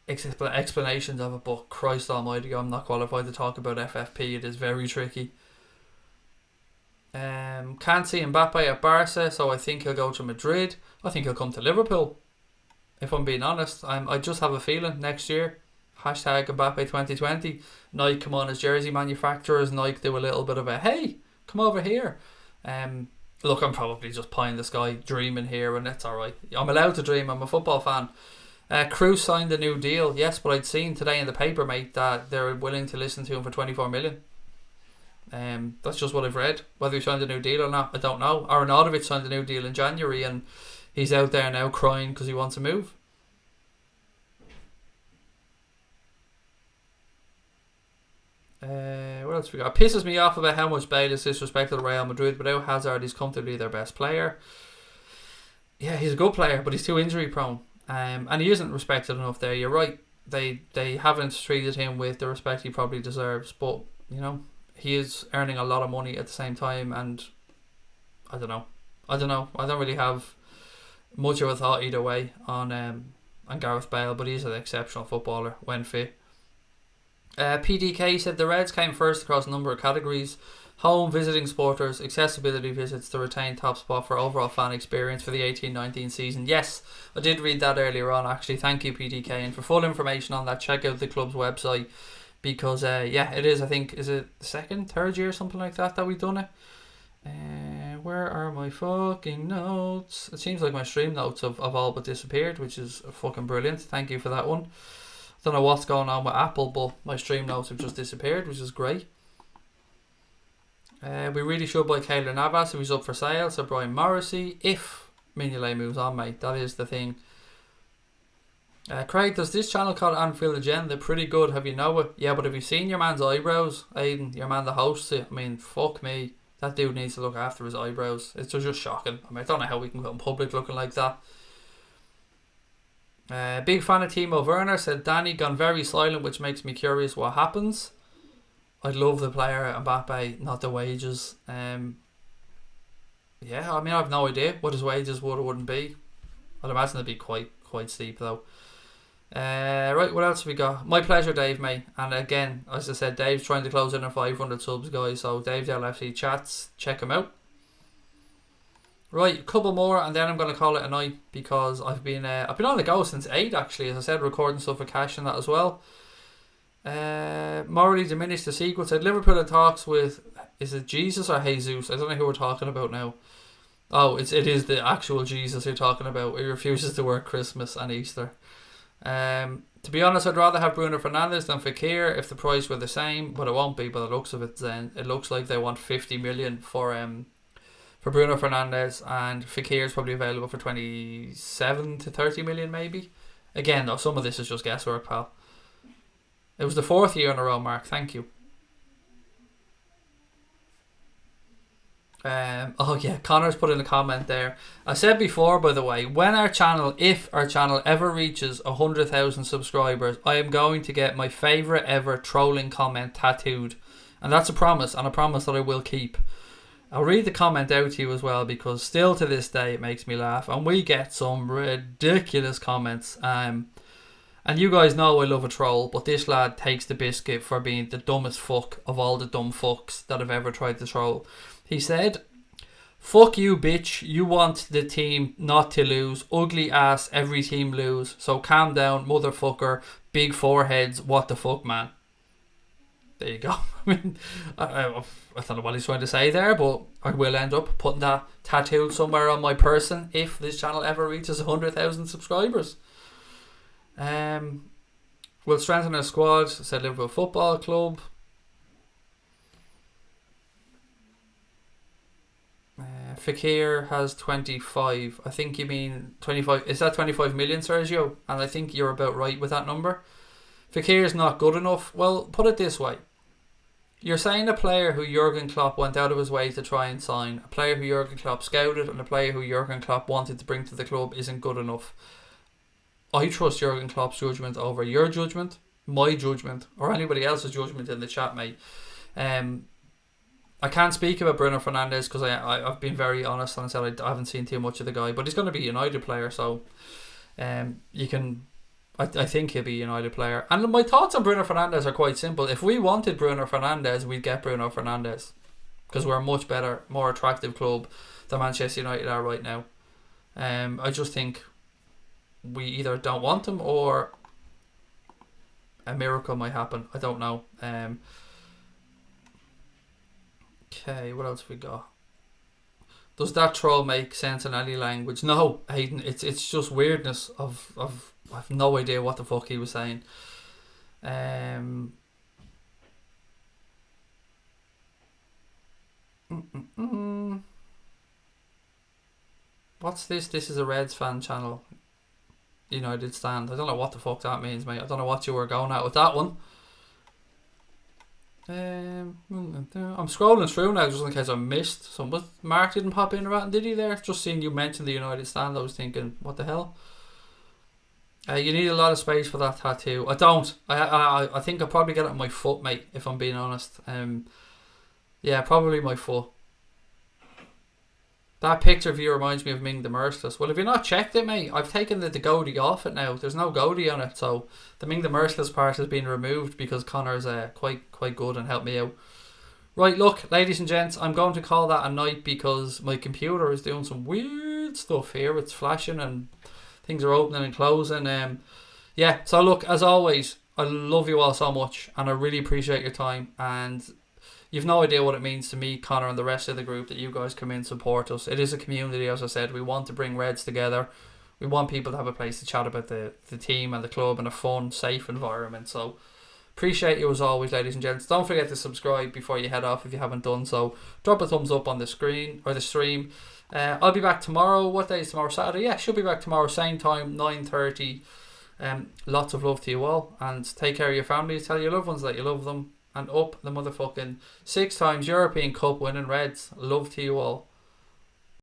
B: explanations of it, but Christ almighty, I'm not qualified to talk about FFP. It is very tricky. Can't see Mbappe at Barca, so I think he'll go to Madrid. I think he'll come to Liverpool, if I'm being honest. I just have a feeling next year. Hashtag Mbappe 2020. Nike come on as jersey manufacturers. Nike do a little bit of a, hey, come over here. Look, I'm probably just pie in the sky dreaming here, and that's alright. I'm allowed to dream. I'm a football fan. Kroos signed a new deal, yes, but I'd seen today in the paper, mate, that they're willing to listen to him for 24 million. That's just what I've read. Whether he signed a new deal or not, I don't know. Arnautovic signed a new deal in January, and he's out there now crying because he wants to move. What else we got? It pisses me off about how much Bale is disrespected Real Madrid. Without Hazard, he's comfortably their best player. Yeah, he's a good player, but he's too injury prone. And he isn't respected enough there. You're right. They haven't treated him with the respect he probably deserves. But, you know, he is earning a lot of money at the same time. And I don't know. I don't really have much of a thought either way on Gareth Bale. But he's an exceptional footballer when fit. PDK said the Reds came first across a number of categories: home, visiting supporters, accessibility visits to retain top spot for overall fan experience for the 18-19 season. Yes, I did read that earlier on actually. Thank you, PDK. And for full information on that, check out the club's website, because it is, I think, is it the second, third year, something like that we've done it. Where are my fucking notes? It seems like my stream notes have all but disappeared, which is fucking brilliant. Thank you for that one. Don't know what's going on with Apple, but my stream notes have just disappeared, which is great. We really should buy Keylor Navas if he's up for sale. So Brian Morrissey, if Mignolet moves on, mate, that is the thing. Craig, does this channel called Anfield Agenda? Pretty good. Have you know it? Yeah, but have you seen your man's eyebrows, Aiden? Your man that hosts it. I mean, fuck me. That dude needs to look after his eyebrows. It's just shocking. I mean, I don't know how we can go in public looking like that. Big fan of Timo Werner, said Danny, gone very silent, which makes me curious what happens. I'd love the player Mbappe, not the wages. Yeah, I mean, I have no idea what his wages would or wouldn't be. I'd imagine it'd be quite steep though. Right, what else have we got? My pleasure, Dave, mate. And again, as I said, Dave's trying to close in on 500 subs, guys. So Dave the LFC chats, check him out. Right, a couple more, and then I'm going to call it a night, because I've been on the go since 8 actually, as I said, recording stuff for cash and that as well. Morally diminished the sequel, said Liverpool in talks with, is it Jesus or Jesus? I don't know who we're talking about now. Oh, it is the actual Jesus you're talking about. He refuses to work Christmas and Easter. To be honest, I'd rather have Bruno Fernandes than Fekir if the price were the same, but it won't be by the looks of it. Then it looks like they want 50 million for Bruno Fernandes, and Fekir is probably available for 27 to 30 million maybe. Again though, some of this is just guesswork, pal. It was the 4th year in a row, Mark, thank you. Oh yeah, Connor's put in a comment there. I said before, by the way, if our channel ever reaches 100,000 subscribers, I am going to get my favourite ever trolling comment tattooed. And that's a promise, and a promise that I will keep. I'll read the comment out to you as well, because still to this day it makes me laugh, and we get some ridiculous comments. And you guys know I love a troll, but this lad takes the biscuit for being the dumbest fuck of all the dumb fucks that have ever tried to troll. He said, "Fuck you, bitch. You want the team not to lose. Ugly ass, every team lose. So calm down, motherfucker. Big foreheads. What the fuck, man?" There you go. I mean, I don't know what he's trying to say there, but I will end up putting that tattooed somewhere on my person if this channel ever reaches 100,000 subscribers. We'll strengthen our squad, said Liverpool Football Club. Fekir has 25. I think you mean 25. Is that 25 million, Sergio? And I think you're about right with that number. Fekir is not good enough. Well, put it this way. You're saying a player who Jurgen Klopp went out of his way to try and sign, a player who Jurgen Klopp scouted, and a player who Jurgen Klopp wanted to bring to the club isn't good enough. I trust Jurgen Klopp's judgment over your judgment, my judgment, or anybody else's judgment in the chat, mate. I can't speak about Bruno Fernandes because I've been very honest and said I haven't seen too much of the guy, but he's going to be a United player, so you can. I think he'll be a United player. And my thoughts on Bruno Fernandes are quite simple. If we wanted Bruno Fernandes, we'd get Bruno Fernandes, because we're a much better, more attractive club than Manchester United are right now. I just think we either don't want him or a miracle might happen. I don't know. Okay, what else we got? Does that troll make sense in any language? No, Hayden. It's just weirdness of I have no idea what the fuck he was saying. What's this? This is a Reds fan channel. United stand. I don't know what the fuck that means, mate. I don't know what you were going at with that one. I'm scrolling through now just in case I missed some. But Mark didn't pop in around, did he? There, just seeing you mention the United stand, I was thinking, what the hell? You need a lot of space for that tattoo. I don't. I think I'll probably get it on my foot, mate. If I'm being honest. Yeah, probably my foot. That picture of you reminds me of Ming the Merciless. Well, if you're not checked it, mate, I've taken the goatee off it now. There's no goatee on it, so the Ming the Merciless part has been removed because Connor's quite good and helped me out. Right, look, ladies and gents, I'm going to call that a night because my computer is doing some weird stuff here. It's flashing and things are opening and closing. Yeah, so look, as always, I love you all so much and I really appreciate your time, and you've no idea what it means to me, Connor, and the rest of the group that you guys come in and support us. It is a community, as I said. We want to bring Reds together. We want people to have a place to chat about the team and the club in a fun, safe environment. So appreciate you as always, ladies and gents. Don't forget to subscribe before you head off if you haven't done so. Drop a thumbs up on the screen or the stream. I'll be back tomorrow. What day is tomorrow? Saturday? Yeah, should be back tomorrow, same time, 9:30. Lots of love to you all, and take care of your families. Tell your loved ones that you love them. And up the motherfucking 6 times European Cup winning Reds. Love to you all.